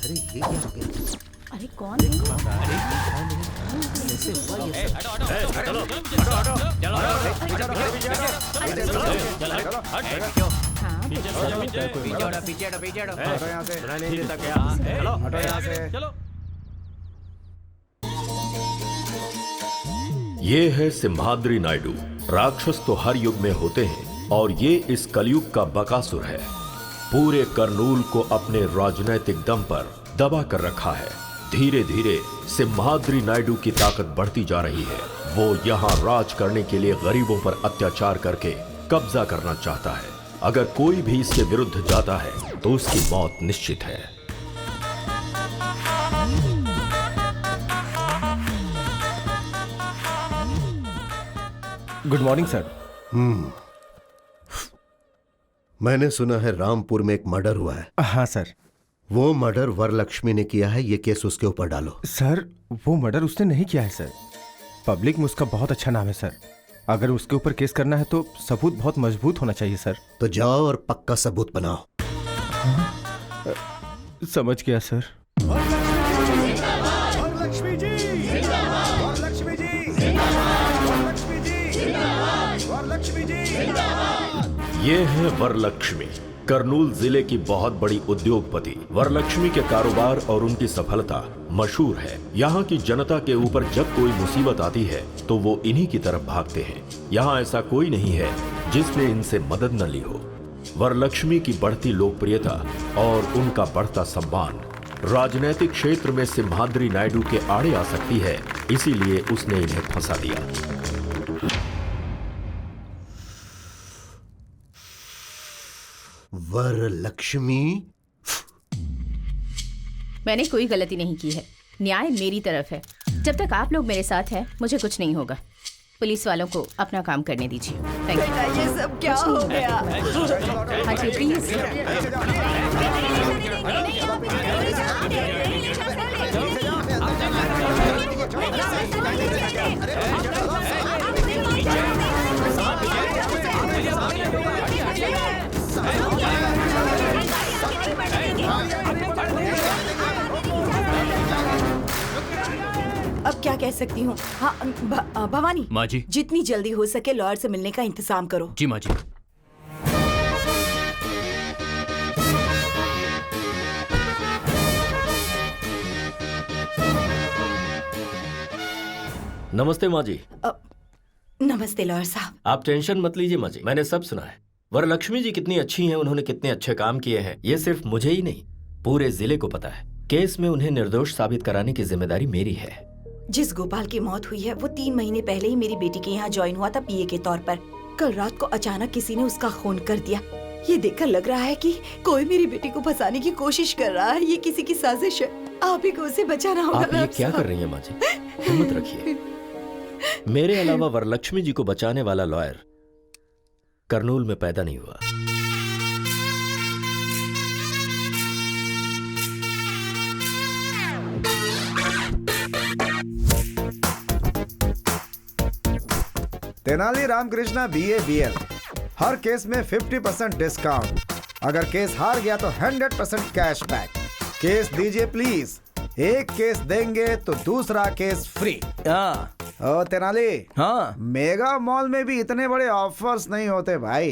अरे ये क्या हो गया? अरे कौन है? कैसे हुआ ये सब? चलो ये है सिम्हाद्री नायडू। राक्षस तो हर युग में होते हैं और ये इस कलयुग का बकासुर है। पूरे करनूल को अपने राजनैतिक दम पर दबा कर रखा है। धीरे धीरे सिम्हाद्री नायडू की ताकत बढ़ती जा रही है। वो यहाँ राज करने के लिए गरीबों पर अत्याचार करके कब्जा करना चाहता है। अगर कोई भी इसके विरुद्ध जाता है तो उसकी मौत निश्चित है। Good morning sir. मैंने सुना है रामपुर में एक मर्डर हुआ है। हाँ सर। वो मर्डर वरलक्ष्मी ने किया है, ये केस उसके ऊपर डालो। सर वो मर्डर उसने नहीं किया है सर। पब्लिक में उसका बहुत अच्छा नाम है सर। अगर उसके ऊपर केस करना है तो सबूत बहुत मजबूत होना चाहिए सर। तो जाओ और पक्का सबूत बनाओ। समझ गया सर। वरलक्ष्मी जी, वरलक्ष्मी जी, वरलक्ष्मी जी, वरलक्ष्मी जी। ये है वरलक्ष्मी, करनूल जिले की बहुत बड़ी उद्योगपति। वरलक्ष्मी के कारोबार और उनकी सफलता मशहूर है। यहाँ की जनता के ऊपर जब कोई मुसीबत आती है तो वो इन्हीं की तरफ भागते हैं। यहाँ ऐसा कोई नहीं है जिसने इनसे मदद न ली हो। वरलक्ष्मी की बढ़ती लोकप्रियता और उनका बढ़ता सम्मान राजनीतिक क्षेत्र में सिम्हाद्री नायडू के आड़े आ सकती है, इसीलिए उसने इन्हें फंसा दिया। वरलक्ष्मी, मैंने कोई गलती नहीं की है। न्याय मेरी तरफ है। जब तक आप लोग मेरे साथ हैं, मुझे कुछ नहीं होगा। पुलिस वालों को अपना काम करने दीजिए। Thank you. ये सब क्या हो गया? हाँ जी प्लीज। अब क्या कह सकती हूँ? हाँ भवानी माँ जी। जितनी जल्दी हो सके लॉयर से मिलने का इंतजाम करो। जी माँ जी। नमस्ते माँ जी। नमस्ते लॉयर साहब। आप टेंशन मत लीजिए माँ जी, मैंने सब सुना है। वरलक्ष्मी जी कितनी अच्छी हैं, उन्होंने कितने अच्छे काम किए हैं, ये सिर्फ मुझे ही नहीं पूरे जिले को पता है। केस में उन्हें निर्दोष साबित कराने की जिम्मेदारी मेरी है। जिस गोपाल की मौत हुई है वो 3 महीने पहले ही मेरी बेटी के यहाँ ज्वाइन हुआ था पीए के तौर पर। कल रात को अचानक किसी ने उसका खून कर दिया। ये देखकर लग रहा है कि कोई मेरी बेटी को फंसाने की कोशिश कर रहा है। ये किसी की साजिश है। आप ही को उसे बचाना होगा। आप ये क्या कर रही हैं माँ जी? हिम्मत रखिए। मेरे अलावा वरलक्ष्मी जी को बचाने वाला लॉयर करनूल में पैदा नहीं हुआ। तेनाली रामकृष्णा BA BL, हर केस में 50% डिस्काउंट। अगर केस हार गया तो 100% कैशबैक। केस दीजिए प्लीज। एक केस देंगे तो दूसरा केस फ्री। हाँ ओ तेनाली, हाँ मेगा मॉल में भी इतने बड़े ऑफर्स नहीं होते भाई।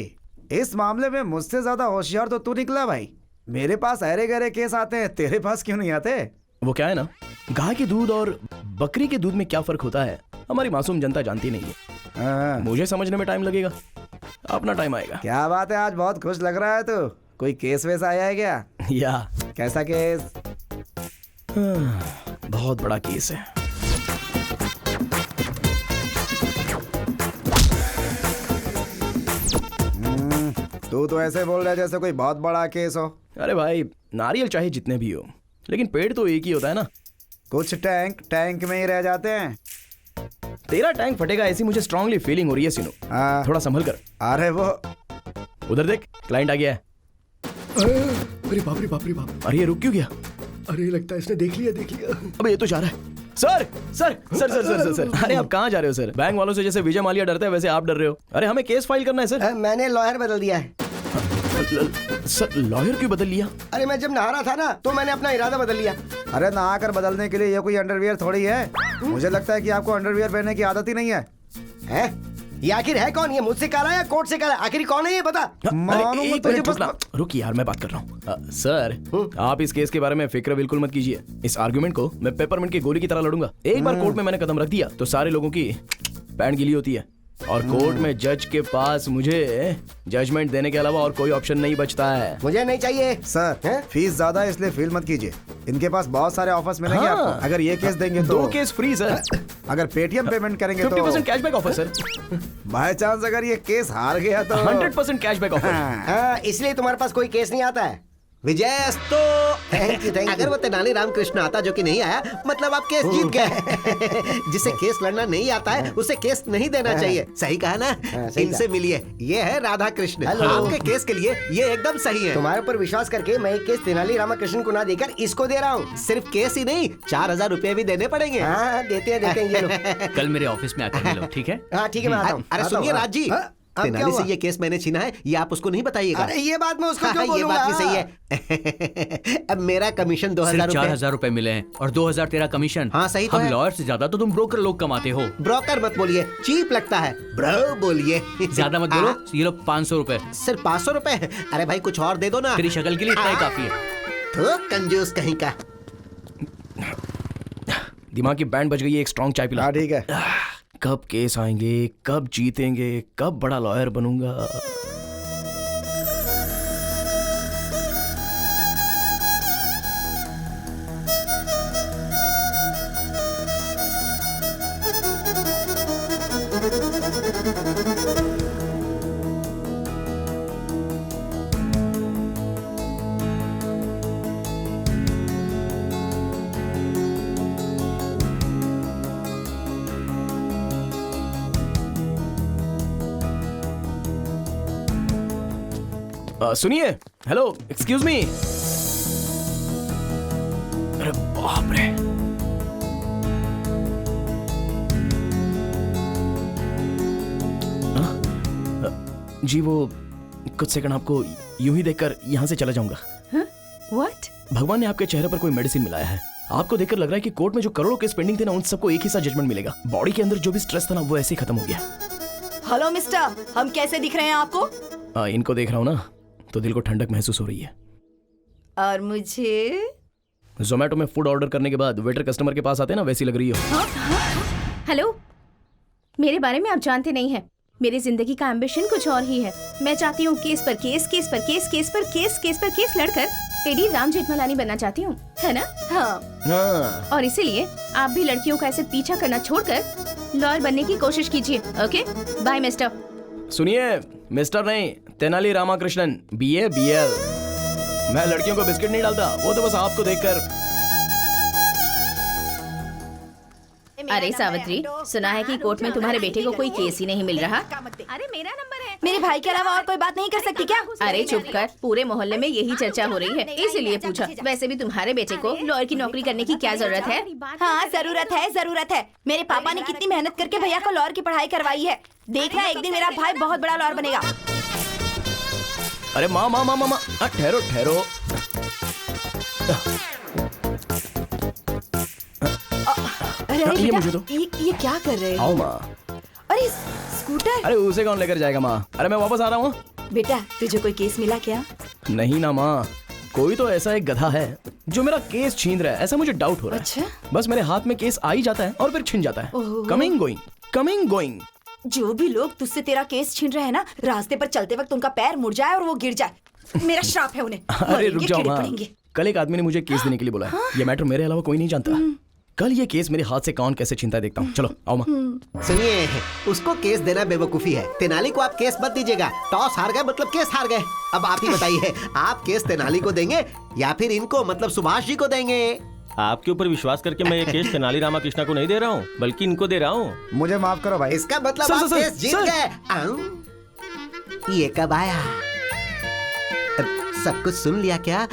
इस मामले में मुझसे ज्यादा होशियार तो तू निकला भाई। मेरे पास अरे गहरे केस आते हैं, तेरे पास क्यों नहीं आते? वो क्या है ना, गाय के दूध और बकरी के दूध में क्या फर्क होता है हमारी मासूम जनता जानती नहीं है। हाँ। मुझे समझने में टाइम लगेगा, अपना टाइम आएगा। क्या बात है, आज बहुत खुश लग रहा है तू। कोई केस वेस आया है क्या? या कैसा केस? बहुत बड़ा केस है। तू तो ऐसे बोल रहा है जैसे कोई बहुत बड़ा केस हो। अरे भाई, नारियल चाहे जितने भी हो, लेकिन पेड़ तो एक ही होता है ना। कुछ टैंक में ही रह जाते हैं। तेरा टैंक फटेगा ऐसी मुझे स्ट्रांगली फीलिंग हो रही है सीनू। हाँ। थोड़ा संभल कर। अरे वो उधर देख, क्लाइंट आ गया है। अरे बाप रे बाप रे बाप। अरे ये रुक क्यों गया? अरे लगता है इसने देख लिया। अबे ये तो जा रहा है। Sir sir sir sir sir sir sir अरे आप कहाँ जा रहे हो सर? बैंक वालों से जैसे विजय माल्या डरते हैं वैसे आप डर रहे हो। अरे हमें केस फाइल करना है सर। मैंने लॉयर बदल दिया है। सर लॉयर क्यों बदल लिया? अरे मैं जब नहा रहा था ना तो मैंने अपना इरादा बदल लिया। अरे नहा कर बदलने के लिए ये कोई अंडरवियर थोड़ी है। मुझे लगता है कि आपको अंडरवियर पहनने की आदत ही नहीं है। हैं? ये आखिर है कौन? ये मुझसे करा या कोर्ट से करा? आखिर कौन है ये बता। मालूम है तुझे बस। रुक यार, मैं बात कर रहा हूँ। सर आप इस केस के बारे में फिक्र बिल्कुल मत कीजिए। इस आर्गुमेंट को मैं पेपरमिंट की गोली की तरह लड़ूंगा। एक बार कोर्ट में मैंने कदम रख दिया तो सारे लोगों की पैंट गीली होती है, और कोर्ट में जज के पास मुझे जजमेंट देने के अलावा और कोई ऑप्शन नहीं बचता है। मुझे नहीं चाहिए सर। फीस ज्यादा है इसलिए फील मत कीजिए। इनके पास बहुत सारे ऑफर्स मिलेंगे हाँ। आपको। अगर ये केस देंगे तो 2 केस फ्री सर। अगर पेटीएम पेमेंट करेंगे तो 50% cashback offer sir. By chance अगर ये केस हार गया तो 100% कैशबैक ऑफर। इसलिए तुम्हारे पास कोई केस नहीं आता है। विजयस्तो। अगर वो तेनाली रामकृष्ण आता, जो कि नहीं आया, मतलब आप केस जीत गए। जिसे केस लड़ना नहीं आता है उसे केस नहीं देना चाहिए। सही कहा ना? इनसे मिलिए, ये है राधा कृष्ण। आपके केस के लिए ये एकदम सही है। तुम्हारे ऊपर विश्वास करके मैं एक केस तेनाली रामकृष्ण को ना देकर इसको दे रहा हूँ। सिर्फ केस ही नहीं, 4000 रुपए भी देने पड़ेंगे। हाँ, देते हैं ये लोग। कल मेरे ऑफिस में आकर मिलो, ठीक है? हाँ ठीक है, मैं आता हूँ। अरे सुनिए राज जी, तेनाली से ये केस मैंने छीना है, ये आप उसको नहीं बताइएगा। अरे ये बात मैं उसको क्यों बोलूंगा? ये बात भी सही है। अब मेरा कमीशन 2000 रुपए। 4000 रुपए मिले हैं और 2000 तेरा कमीशन। हाँ सही तो हम है। लॉयर से ज्यादा तो तुम ब्रोकर लोग कमाते हो। ब्रोकर मत बोलिए, चीप लगता है। ब्रो बोलिए। ज्यादा मत बोलो। ये लो 500 रुपए। सिर्फ 500 रुपए? अरे भाई कुछ और दे दो ना। तेरी शक्ल के लिए इतना ही काफी है। तो कंजूस कहीं का। दिमाग की बैंड बज गई है, एक स्ट्रॉन्ग चाय पिला। हाँ ठीक है। कब केस आएंगे, कब जीतेंगे, कब बड़ा लॉयर बनूंगा। सुनिए, हेलो, एक्सक्यूज मी। अरे बाप रे। जी वो कुछ सेकंड आपको यूं ही देखकर यहाँ से चला जाऊंगा। व्हाट? भगवान ने आपके चेहरे पर कोई मेडिसिन मिलाया है। आपको देखकर लग रहा है कि कोर्ट में जो करोड़ों केस पेंडिंग थे ना, उन सबको एक ही साथ जजमेंट मिलेगा। बॉडी के अंदर जो भी स्ट्रेस था ना, वो ऐसे ही खत्म हो गया। हेलो मिस्टर, हम कैसे दिख रहे हैं आपको? इनको देख रहा हूँ ना तो दिल को ठंडक महसूस हो रही है। और मुझे? जोमेटो में फूड ऑर्डर करने के बाद वेटर कस्टमर के पास आते हैं ना, वैसी लग रही हो। हेलो, मेरे बारे में आप जानते नहीं हैं। मेरी जिंदगी का एम्बिशन कुछ और ही है। मैं चाहती हूँ केस पर केस, केस पर केस, केस पर केस, केस पर केस लड़कर एडी राम जेठमलानी बनना चाहती हूँ, है ना? हाँ। हाँ। और इसीलिए आप भी लड़कियों का ऐसे पीछा करना छोड़कर लॉयर बनने की कोशिश कीजिए। Okay, bye mister. सुनिए, मिस्टर नहीं, तेनाली रामाकृष्णन, BA BL। मैं लड़कियों को बिस्किट नहीं डालता, वो तो बस आपको देखकर। अरे सावित्री, सुना है कि कोर्ट में तुम्हारे बेटे को कोई केस ही नहीं मिल रहा। अरे मेरा नंबर है। मेरे भाई के अलावा और कोई बात नहीं कर सकती क्या? अरे चुप कर, पूरे मोहल्ले में यही चर्चा हो रही है, इसीलिए पूछा। वैसे भी तुम्हारे बेटे को लॉयर की नौकरी करने की क्या जरूरत है? हाँ जरूरत है। मेरे पापा ने कितनी मेहनत करके भैया को लॉयर की पढ़ाई करवाई है। देखना एक दिन मेरा भाई बहुत बड़ा लॉयर बनेगा। अरे माँ, ठहरो ठहरो। अरे ये बेटा, मुझे दो। ये क्या कर रहे आओ हो? माँ। अरे स्कूटर। अरे उसे कौन लेकर जाएगा माँ? अरे मैं वापस आ रहा हूँ। बेटा तुझे कोई केस मिला क्या? नहीं ना माँ, कोई तो ऐसा एक गधा है जो मेरा केस छीन रहा है, ऐसा मुझे डाउट हो रहा है। अच्छा? बस मेरे हाथ में केस आ ही जाता है और फिर छिन जाता है। ओहो। Coming going. जो भी लोग तुझसे तेरा केस छीन रहे हैं ना, रास्ते पर चलते वक्त उनका पैर मुड़ जाए और वो गिर जाए। मेरा श्राप है उन्हें। अरे रुक मरेंगे, जाओ कीड़े माँ, पड़ेंगे। कल एक आदमी ने मुझे केस देने के लिए बोला है। ये मैटर मेरे अलावा कोई नहीं जानता। कल ये केस मेरे हाथ से कौन कैसे छीनता है देखता हूँ। चलो आओ माँ। सुनिए, उसको केस देना बेवकूफी है। तेनाली को आप केस मत दीजिएगा। टॉस हार गए मतलब केस हार गए। अब आप ही बताइए, आप केस तेनाली को देंगे या फिर इनको मतलब सुभाष जी को देंगे? आपके ऊपर विश्वास करके मैं ये केस तेनाली रामाकृष्णा को नहीं दे रहा हूँ, बल्कि इनको दे रहा हूँ। मुझे माफ करो भाई। इसका मतलब सर, आप सर, केस जीत सर। गए। ये कब आया? सब कुछ सुन लिया क्या?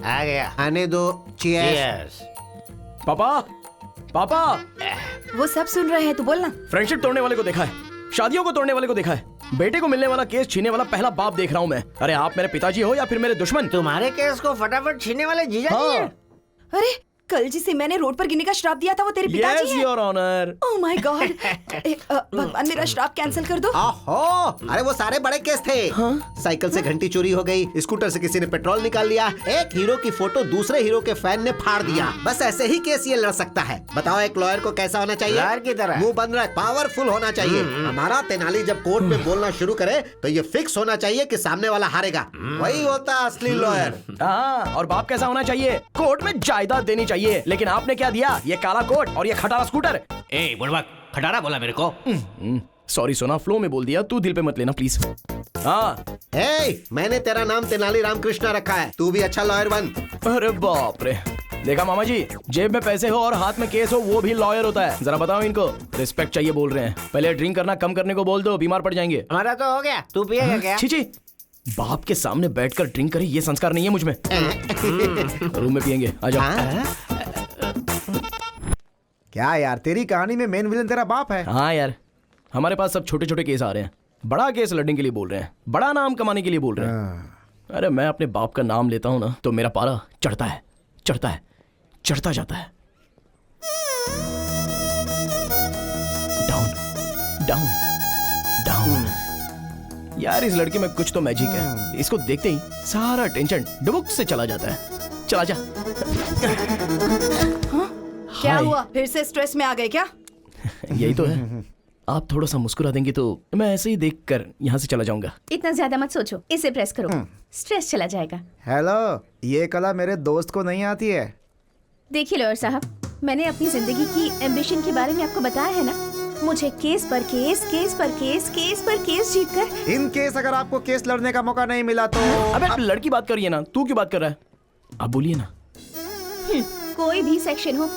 आ गया। आने दो। चीयर्स। पापा, वो सब सुन रहे हैं, तू बोलना। फ्रेंडशिप तोड़ने वाले को देखा है, शादियों को तोड़ने वाले को देखा है, बेटे को मिलने वाला केस छीनने वाला पहला बाप देख रहा हूँ मैं। अरे आप मेरे पिताजी हो या फिर मेरे दुश्मन? तुम्हारे केस को फटाफट छीनने वाले जीजा जी हैं। अरे कल जिसे मैंने रोड पर गिरने का श्राप दिया था वो तेरे पिताजी Yes, हैं। your honor। Oh my God. भगवान मेरा श्राप कैंसिल कर दो। ओहो, अरे वो सारे बड़े केस थे। साइकिल से घंटी चोरी हो गई, स्कूटर से किसी ने पेट्रोल निकाल लिया, एक हीरो की फोटो दूसरे हीरो के फैन ने फाड़ दिया। बस ऐसे ही केस ये लड़ सकता है। बताओ एक लॉयर को कैसा होना चाहिए? लॉयर की तरह। मुंह बंद रख, पावरफुल होना चाहिए। हमारा तेनाली जब कोर्ट में बोलना शुरू करे तो ये फिक्स होना चाहिए कि सामने वाला हारेगा। वही होता है असली लॉयर। हाँ, और बाप कैसा होना चाहिए? कोर्ट में जायदाद देनी चाहिए। लेकिन आपने क्या दिया? ये काला कोट और ये खटारा स्कूटर। ए बुड़बक, खटारा बोला मेरे को। सॉरी सोना, फ्लो में बोल दिया, तू दिल पे मत लेना प्लीज। हाँ, मैंने तेरा नाम तेनाली रामकृष्णा रखा है, तू भी अच्छा लॉयर बन। अरे बाप रे, देखा मामा जी, जेब में पैसे हो और हाथ में केस हो वो भी लॉयर होता है। जरा बताओ इनको, रिस्पेक्ट चाहिए बोल रहे हैं। पहले ड्रिंक करना कम करने को बोल दो, बीमार पड़ जाएंगे। हमारा तो हो गया, तू पिएगा क्या? छी, बाप के सामने बैठकर ड्रिंक करे ये संस्कार नहीं है मुझ में। रूम में पियेंगे, आ जाओ। क्या यार, तेरी कहानी में मेन विलन तेरा बाप है? हाँ यार, हमारे पास सब छोटे छोटे केस आ रहे हैं। बड़ा केस लड़ने के लिए बोल रहे हैं, बड़ा नाम कमाने के लिए बोल रहे हैं। अरे मैं अपने बाप का नाम लेता हूँ ना तो मेरा पारा चढ़ता है, चढ़ता है, चढ़ता जाता है। Down down down. यार इस लड़के में कुछ तो मैजिक है। इसको देखते ही सारा टेंशन डुबुक से चला जाता है। चला जा। क्या हाय। हुआ, फिर से स्ट्रेस में आ गए क्या? यही तो है। आप थोड़ा सा मुस्कुरा देंगे तो मैं ऐसे ही देखकर यहाँ से चला जाऊंगा। इतना ज्यादा मत सोचो, इसे प्रेस करो, स्ट्रेस चला जाएगा। हेलो, ये कला मेरे दोस्त को नहीं आती है। देखिए लॉयर साहब, मैंने अपनी जिंदगी की एम्बिशन के बारे में आपको बताया है ना। मुझे केस पर केस, केस पर केस, केस पर केस जीतकर। इन केस अगर आपको केस लड़ने का मौका नहीं मिला तो अबे लड़की बात करिए ना, तू क्यों बात कर रहा है? आप बोलिए ना। कोई भी सेक्शन हो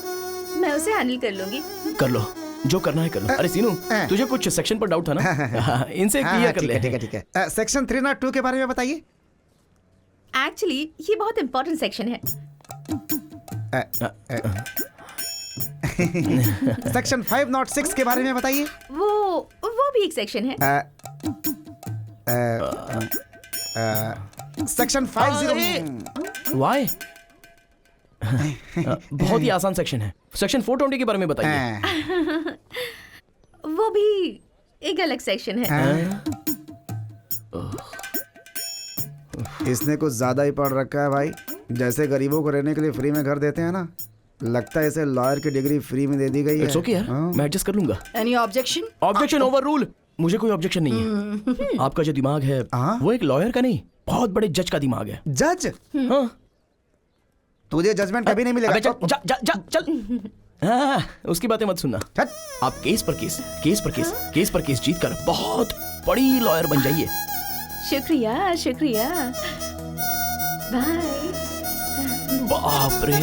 मैं उसे हैंडल कर लूंगी। कर लो, जो करना है कर लो। अरे सीनू, तुझे कुछ सेक्शन पर डाउट था ना? इनसे क्लियर कर ले। ठीक है। सेक्शन 302 के बारे में बताइए। एक्चुअली ये बहुत इम्पोर्टेंट सेक्शन है। सेक्शन 506 के बारे में बताइए। वो भी एक सेक्शन है। सेक्शन 50। वाई? बहुत ही आसान सेक्शन है। सेक्शन 420 के बारे में बताइए। वो भी एक अलग सेक्शन है। इसने कुछ ज्यादा ही पढ़ रखा है भाई। जैसे गरीबों को रहने के लिए फ्री में घर देते हैं ना, लगता है इसे लॉयर की डिग्री फ्री में दे दी गई है। इट्स ओके यार, मैं एडजस्ट कर लूंगा। Any objection? Objection over rule. मुझे कोई ऑब्जेक्शन नहीं है। आपका जो दिमाग है वो एक लॉयर का नहीं, बहुत बड़े जज का दिमाग है। जज? हाँ। तुझे जजमेंट कभी नहीं मिलेगा। चल जा, जा, जा, चल। हाँ, उसकी बातें मत सुनना। आप केस पर केस, केस पर केस, केस पर केस जीतकर बहुत बड़ी लॉयर बन जाइए। शुक्रिया शुक्रिया, बाय। बाप रे।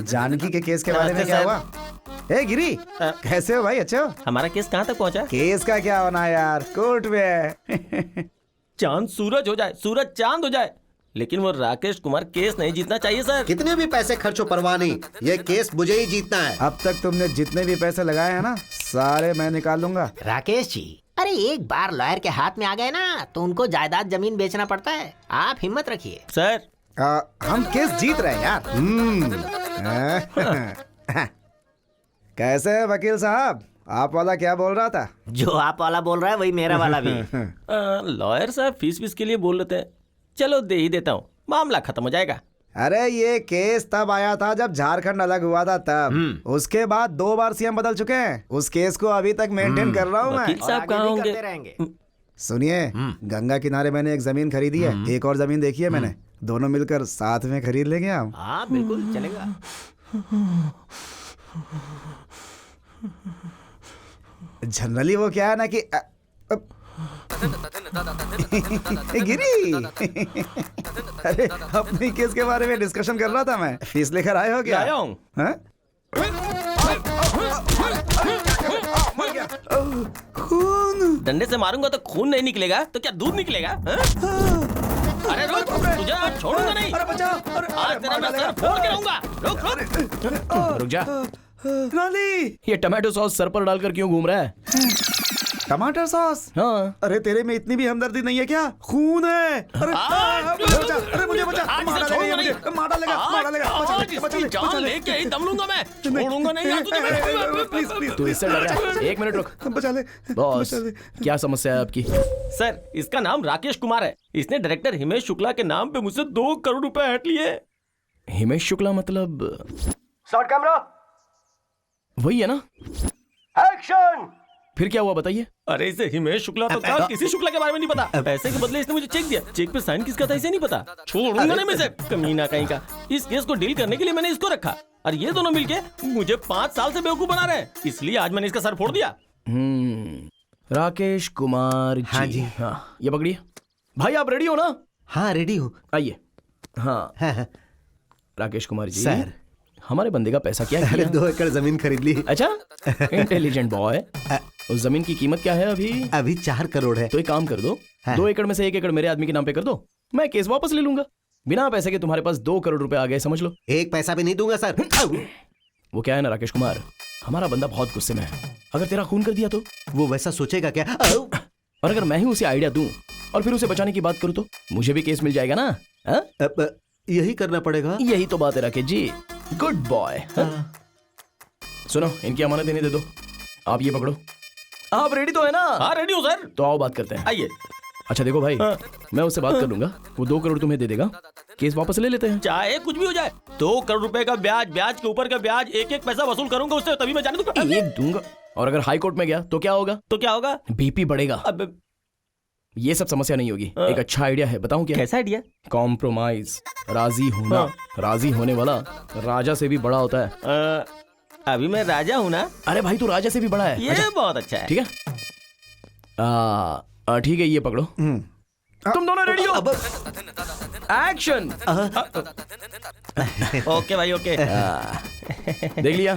जानकी के केस के बारे में क्या हुआ? ए गिरी, कैसे हो भाई? अच्छे हो? हमारा केस कहाँ तक पहुँचा? केस का क्या होना यार, कोर्ट में है। चांद सूरज हो जाए, सूरज चांद हो जाए, लेकिन वो राकेश कुमार केस नहीं जीतना चाहिए सर। कितने भी पैसे खर्चो परवाह नहीं, ये केस मुझे ही जीतना है। अब तक तुमने जितने भी पैसे लगाए हैं ना, सारे मैं निकाल लूंगा। राकेश जी, अरे एक बार लॉयर के हाथ में आ गए ना तो उनको जायदाद जमीन बेचना पड़ता है। आप हिम्मत रखिए सर। हम केस जीत रहे हैं यार। कैसे है वकील साहब? आप वाला क्या बोल रहा था? जो आप वाला बोल रहा है वही मेरा वाला भी। लॉयर साहब फीस के लिए बोल लेते हैं, चलो दे ही देता हूँ, मामला खत्म हो जाएगा। अरे ये केस तब आया था जब झारखंड अलग हुआ था तब। उसके बाद 2 बार सीएम बदल चुके हैं। उस केस को अभी तक मेंटेन कर रहा हूँ मैं। वकील साहब कहाँ होंगे? सुनिए, गंगा किनारे मैंने एक जमीन खरीदी है, एक और जमीन देखी है मैंने, दोनों मिलकर साथ में खरीद लेंगे हम। हाँ बिल्कुल चलेगा। जनरली वो क्या है ना कि गिरी, अरे अपने केस के बारे में डिस्कशन कर रहा था मैं। फीस लेकर आए हो क्या? आया हूँ। खून? डंडे से मारूंगा तो खून नहीं निकलेगा तो क्या दूध निकलेगा? अरे रुक, तुझे आज छोड़ूंगा नहीं। अरे बचाओ, आज तेरा मैं सर फोड़ के रहूंगा। रुक। रुक जा। नाली, ये टमाटो सॉस सर पर डालकर क्यों घूम रहा है? टमाटर सॉस? हाँ। अरे तेरे में इतनी भी हमदर्दी नहीं है क्या? खून है। अरे बचा, अरे मुझे बचा, मारा लेगा मुझे, मारा लेगा। जान लेके ही दम लूंगा मैं, छोड़ूंगा नहीं आज तुझे। प्लीज प्लीज, तू इससे डर रहा है? 1 मिनट रुक। बचा ले बॉस, क्या समस्या है आपकी? सर, इसका नाम राकेश कुमार है। इसने डायरेक्टर हिमेश शुक्ला के नाम पे मुझसे 2 करोड़ रुपए हट लिए। हिमेश शुक्ला मतलब? शॉट कैमरा, वही है ना? एक्शन। फिर क्या हुआ बताइए? अरे इसे हिमेश शुक्ला तो था, किसी शुक्ला के बारे में नहीं पता। पैसे के बदले इसने मुझे चेक दिया, चेक पे साइन किसका था इसे नहीं पता। छोड़ूंगा नहीं मैं इसे, कमीना कहीं का। इस केस को डील करने के लिए मैंने इसको रखा और ये दोनों मिलके मुझे 5 साल से बेवकूफ बना रहे हैं, इसलिए आज मैंने इसका सर फोड़ दिया। राकेश कुमार जी। हाँ जी। हाँ, ये पकड़िए। भाई आप रेडी हो ना? हाँ रेडी हूँ। आइए। हाँ। राकेश कुमार जी सर, हमारे बंदे का पैसा क्या अरे किया? 2 एकड़ जमीन खरीद ली। अच्छा, इंटेलिजेंट बॉय। उस जमीन की कीमत क्या है अभी? अभी 4 करोड़ है। तो एक काम कर दो, 2 एकड़ में से 1 एकड़ मेरे आदमी के नाम पे कर दो, मैं केस वापस ले लूंगा। बिना पैसे के तुम्हारे पास 2 करोड़ रुपए आ गए, समझ लो। 1 पैसा भी नहीं दूंगा सर। वो क्या है ना राकेश कुमार, हमारा बंदा बहुत गुस्से में है। अगर तेरा खून कर दिया तो वो वैसा सोचेगा क्या? और अगर मैं ही उसे आइडिया दूं और फिर उसे बचाने की बात करूं तो मुझे भी केस मिल जाएगा ना? अब यही करना पड़ेगा। यही तो बात है राकेश जी, गुड बॉय। सुनो, इनकी अमानत देने दे दो। आप ये पकड़ो। आप रेडी तो है ना? हाँ रेडी हूँ सर। तो आओ बात करते हैं। आइए। अच्छा देखो भाई, मैं उससे बात कर लूंगा, वो 2 करोड़ तुम्हें दे देगा, केस वापस ले लेते हैं। चाहे कुछ भी हो जाए, 2 करोड़ रुपए का ब्याज, ब्याज के ऊपर का ब्याज, एक पैसा वसूल करूंगा उससे, तभी मैं जाने दूंगा। एक दूंगा। और अगर हाई कोर्ट में गया तो क्या होगा? तो क्या होगा? बीपी बढ़ेगा। अब ये सब समस्या नहीं होगी। एक अच्छा आइडिया है, बताऊं क्या? कैसा आइडिया? कॉम्प्रोमाइज, राजी होना। राजी होने वाला राजा से भी बड़ा होता है। अभी मैं राजा हूँ ना? अरे भाई तू राजा से भी बड़ा है। ये अच्छा, बहुत अच्छा है। ठीक है, ठीक है, ये पकड़ो। तुम दोनों रेडी हो? एक्शन। ओके भाई ओके। देख लिया,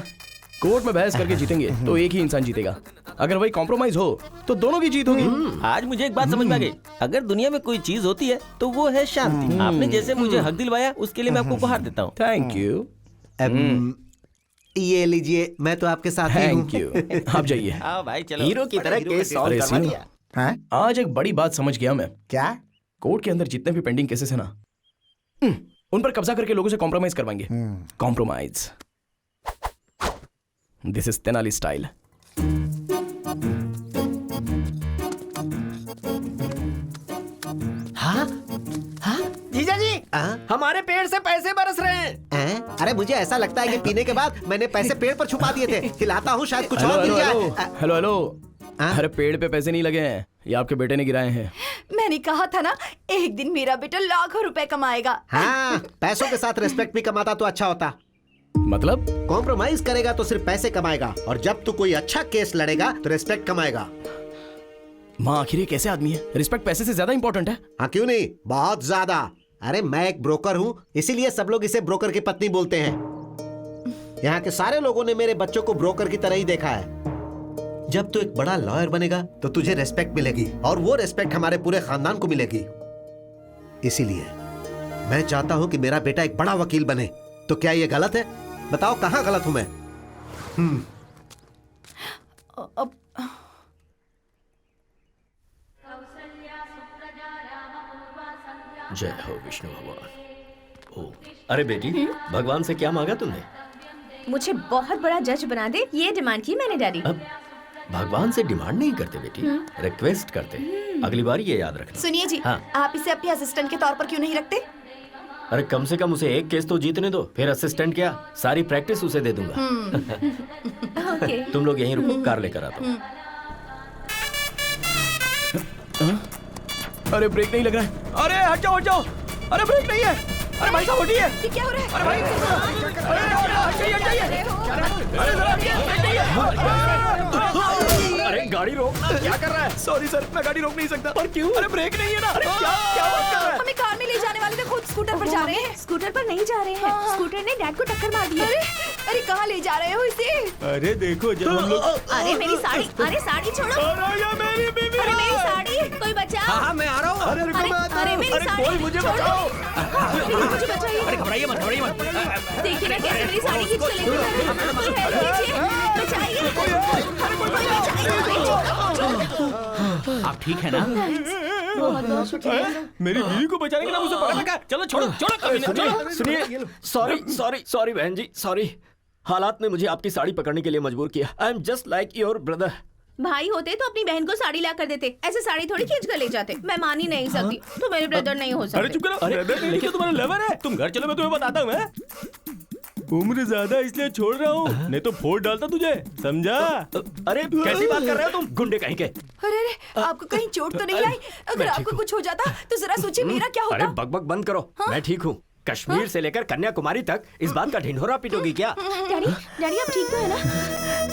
कोर्ट में बहस करके जीतेंगे तो एक ही इंसान जीतेगा, अगर वही कॉम्प्रोमाइज हो तो दोनों की जीत होगी। आज मुझे एक बात समझ में आ गई, अगर दुनिया में कोई चीज होती है तो वो है शांति। आपने जैसे मुझे हक दिलवाया उसके लिए मैं आपको उपहार देता हूँ। Thank you. ये लीजिए, मैं तो आपके साथ ही हूँ। Thank you. आप जाइए। हाँ भाई चलो। हीरो की तरह केस सॉल्व करवा दिया। आज एक बड़ी बात समझ गया मैं। क्या? कोर्ट के अंदर जितने भी पेंडिंग केसेस है ना, उन पर कब्जा करके लोगों से कॉम्प्रोमाइज करवाएंगे। Compromise, this is Tenali style. हाँ हाँ जीजा जी, हमारे पेड़ से पैसे बरस रहे हैं। मुझे ऐसा लगता है कि पीने के बाद मैंने पैसे पेड़ पर छुपा दिए थे। खिलाता हूँ, शायद कुछ और मिल जाए। हेलो हेलो, अरे पेड़ पे पैसे नहीं लगे हैं, ये आपके बेटे ने गिराए हैं। मैंने कहा था ना, एक दिन मेरा बेटा लाखों रुपए कमाएगा। हाँ, पैसों के साथ रिस्पेक्ट भी कमाता तो अच्छा होता। मतलब कॉम्प्रोमाइज करेगा तो सिर्फ पैसे कमाएगा, और जब तू कोई अच्छा केस लड़ेगा तो रिस्पेक्ट कमाएगा। माँ आखिर ये कैसे आदमी है? रिस्पेक्ट पैसे से ज्यादा इंपॉर्टेंट है। हाँ क्यों नहीं, बहुत ज्यादा। अरे मैं एक ब्रोकर हूँ, इसीलिए सब लोग इसे ब्रोकर की पत्नी बोलते हैं। यहाँ के सारे लोगों ने मेरे बच्चों को ब्रोकर की तरह ही देखा है। जब तू एक बड़ा लॉयर बनेगा तो तुझे रेस्पेक्ट मिलेगी, और वो रेस्पेक्ट हमारे पूरे खानदान को मिलेगी। इसीलिए मैं चाहता हूँ कि मेरा बेटा एक बड़ा वकील बने। तो क्या ये गलत है? बताओ कहाँ गलत हूँ मैं? जय हो विष्णु भगवान। ओ, अरे बेटी, भगवान से क्या मांगा तुमने? मुझे बहुत बड़ा जज बना दे, ये डिमांड की मैंने डैडी। भगवान से डिमांड नहीं करते बेटी, रिक्वेस्ट करते। अगली बार ये याद रखना। सुनिए जी, हाँ। आप इसे अपने असिस्टेंट के तौर पर क्यों नहीं रखते? अरे कम से कम उसे एक केस तो जीतने दो, फिर असिस्टेंट क्या, सारी प्रैक्टिस उसे दे दूंगा। ओके। तुम लोग यहीं रुको, कार लेकर आता हूँ। अरे ब्रेक नहीं लग रहा है। अरे हट जाओ हट जाओ, अरे ब्रेक नहीं है। अरे भाई साहब हटिए। ये क्या हो रहा है? अरे भाई हट जाइए। अरे अरे गाड़ी रोक, क्या कर रहा है? सॉरी सर, मैं गाड़ी रोक नहीं सकता। पर क्यों? अरे ब्रेक नहीं है ना। अरे क्या बात कर रहा है? हमें कार में ले जाने वाले थे, खुद स्कूटर पर जा रहे हैं। स्कूटर पर नहीं जा रहे हैं, स्कूटर ने डैड को टक्कर मार दी। अरे कहाँ ले जा रहे हो इसे? अरे देखो जब हम लोग अरे मेरी साड़ी, अरे साड़ी छोड़ो। मेरी बीवी, अरे मेरी साड़ी, कोई बचाओ। हाँ मैं आ रहा हूँ। अरे अरे मेरी साड़ी, कोई मुझे बचाओ। मुझे बचाइए। अरे घबराइए मत, घबराइए मत। देखिए ना कैसे मेरी साड़ी खींच के लेके जा रहे हैं। कोई हेल्प कीजिए, बचाइए। कोई बचाइए। आप ठीक है ना? बहुत बहुत शुक्रिया। मेरी बीवी को बचाने के नाम उसे पकड़ रखा। चलो छोड़ो छोड़ो, कभी ना छोड़ो। सुनिए, सॉरी बहन जी, सॉरी। हालात ने मुझे आपकी साड़ी पकड़ने के लिए मजबूर किया। I am just like your brother. भाई होते तो अपनी बहन को साड़ी ला कर देते, ऐसे साड़ी थोड़ी खींच कर ले जाते। मैं मान ही नहीं सकती, तो मेरे ब्रदर नहीं हो सकते। अरे चुप करो। अरे लेकिन तुम्हारा लवर है। तुम घर चलो, मैं तुम्हें बताता हूँ। उम्र ज्यादा इसलिए छोड़ रहा हूँ, नहीं तो फोड़ डालता तुझे, समझा? अरे कैसी बात कर रहे हो तुम, गुंडे कहीं के? अरे आपको कहीं चोट तो नहीं आई? अगर आपको कुछ हो जाता तो जरा सोचिए मेरा क्या होता? अरे बकबक बंद करो। मैं ठीक हूँ। कश्मीर से लेकर कन्याकुमारी तक इस बात का ढिंढोरा पीटोगी क्या? डैडी, डैडी आप ठीक तो है ना?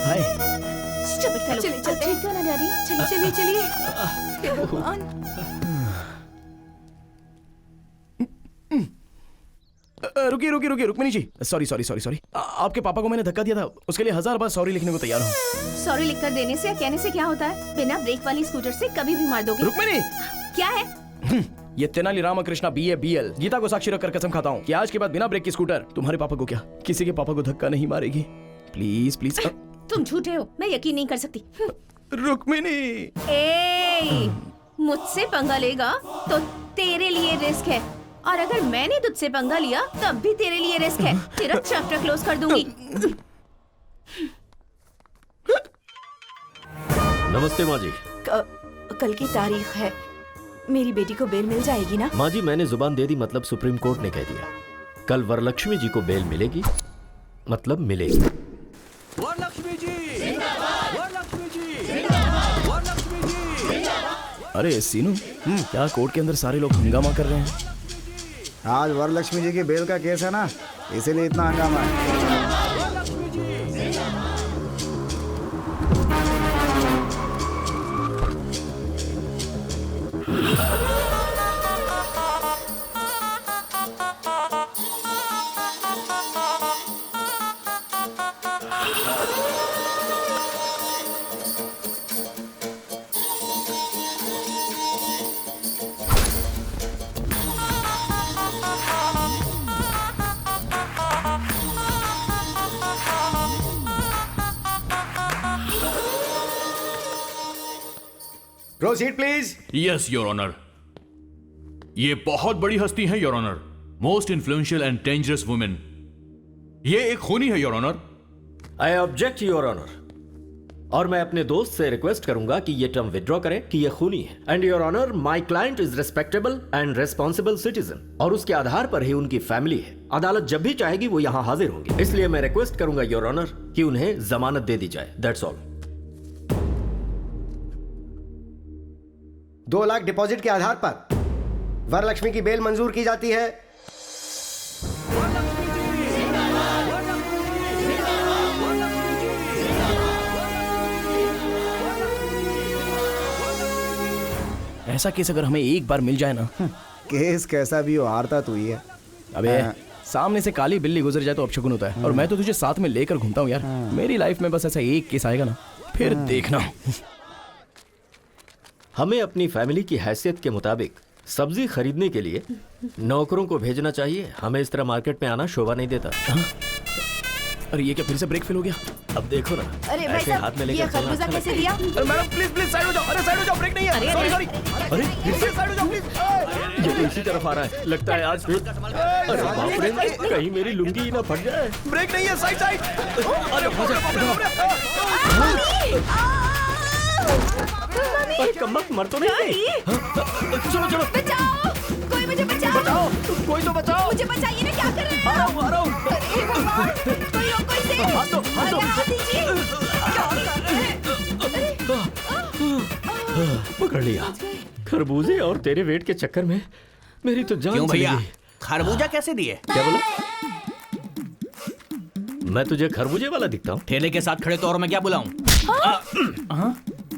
हाय। चलिए चलते हैं। ठीक तो है ना डैडी? चलिए चलिए। भगवान। रुकिए रुकमनी जी, सॉरी। आपके पापा को मैंने धक्का दिया था, उसके लिए 1000 बार सॉरी लिखने को तैयार हूँ। सॉरी लिखकर देने से या कहने से क्या होता है? बिना ब्रेक वाली स्कूटर से कभी भी मार दोगे। रुक्मिणी, क्या है? ये तेनाली रामकृष्णा BA BL गीता को साक्षी रखकर कसम खाता हूँ कि आज के बाद बिना ब्रेक की स्कूटर तुम्हारे पापा को क्या, किसी के पापा को धक्का नहीं मारेगी। Please please. तुम झूठे हो, मैं यकीन नहीं कर सकती। रुक्मिणी, मुझसे पंगा लेगा तो तेरे लिए रिस्क है, और अगर मैंने तुझसे पंगा लिया तब भी तेरे लिए रिस्क है। तेरा चैप्टर क्लोज कर दूंगी। नमस्ते माँ जी। कल की तारीख है, मेरी बेटी को बेल मिल जाएगी ना? माँ जी मैंने जुबान दे दी, मतलब सुप्रीम कोर्ट ने कह दिया कल वरलक्ष्मी जी को बेल मिलेगी, मतलब मिलेगी। वरलक्ष्मी जी, वरलक्ष्मी जी, वरलक्ष्मी जी। अरे सीनू, क्या कोर्ट के अंदर सारे लोग हंगामा कर रहे हैं? आज वरलक्ष्मी जी की बेल का केस है ना, इसीलिए इतना हंगामा है। Proceed please. Yes your honour. ये बहुत बड़ी हस्ती है your honour, most influential and dangerous women. ये एक खूनी है your honour. I object your honour. और मैं अपने दोस्त से रिक्वेस्ट करूंगा कि ये टर्म विड्रॉ करे कि ये खूनी है। And your honour, my client is respectable and responsible citizen और उसके आधार पर ही उनकी फैमिली है। अदालत जब भी चाहेगी वो यहाँ हाजिर होंगे, इसलिए मैं रिक्वेस्ट करूंगा योर ऑनर कि उन्हें जमानत दे दी जाए। That's all. 2 लाख डिपॉजिट के आधार पर वरलक्ष्मी की बेल मंजूर की जाती है। ऐसा केस अगर हमें एक बार मिल जाए ना। केस कैसा भी हो, हारता तू ही है। अबे सामने से काली बिल्ली गुजर जाए तो अपशकुन होता है, और मैं तो तुझे साथ में लेकर घूमता हूँ यार। मेरी लाइफ में बस ऐसा एक केस आएगा ना, फिर देखना। हमें अपनी फैमिली की हैसियत के मुताबिक सब्जी खरीदने के लिए नौकरों को भेजना चाहिए। हमें इस तरह मार्केट में आना शोभा नहीं देता। अरे ये क्या फिर से ब्रेक फेल हो गया? अब देखो ना, अरे भाई ऐसे हाथ में साहब, लेकर ये खरबूजा कैसे दिया? अरे मैडम प्लीज साइड हो जाओ। अरे साइड हो जाओ, ब्रेक नहीं है। Sorry sorry. अरे फिर से साइड हो जाओ प्लीज। ये तो इसी तरफ आ रहा है, लगता है आज। अरे बाप रे, कहीं मेरी लुंगी ना फट जाए। ब्रेक नहीं है, साइड साइड। अरे कम्बख्त, मर तो नहीं? चलो चलो, बचाओ, कोई मुझे बचाओ। बचाओ, कोई तो बचाओ। मुझे बचाइए ना, क्या कर रहे हैं? आ रहा हूँ। अरे भगवान, कोई रोको इसे। हाथ दो, हाथ दो। अरे हाथ दीजिए। क्या कर रहे हैं? पकड़ लिया। खरबूजे और तेरे वेट के चक्कर में मेरी तो जान क्यों चली भैया, गई। खरबूजा कैसे दिए? क्या बोला? मैं तुझे खरबूजे वाला दिखता हूँ? ठेले के साथ खड़े तो और मैं क्या बुलाऊं?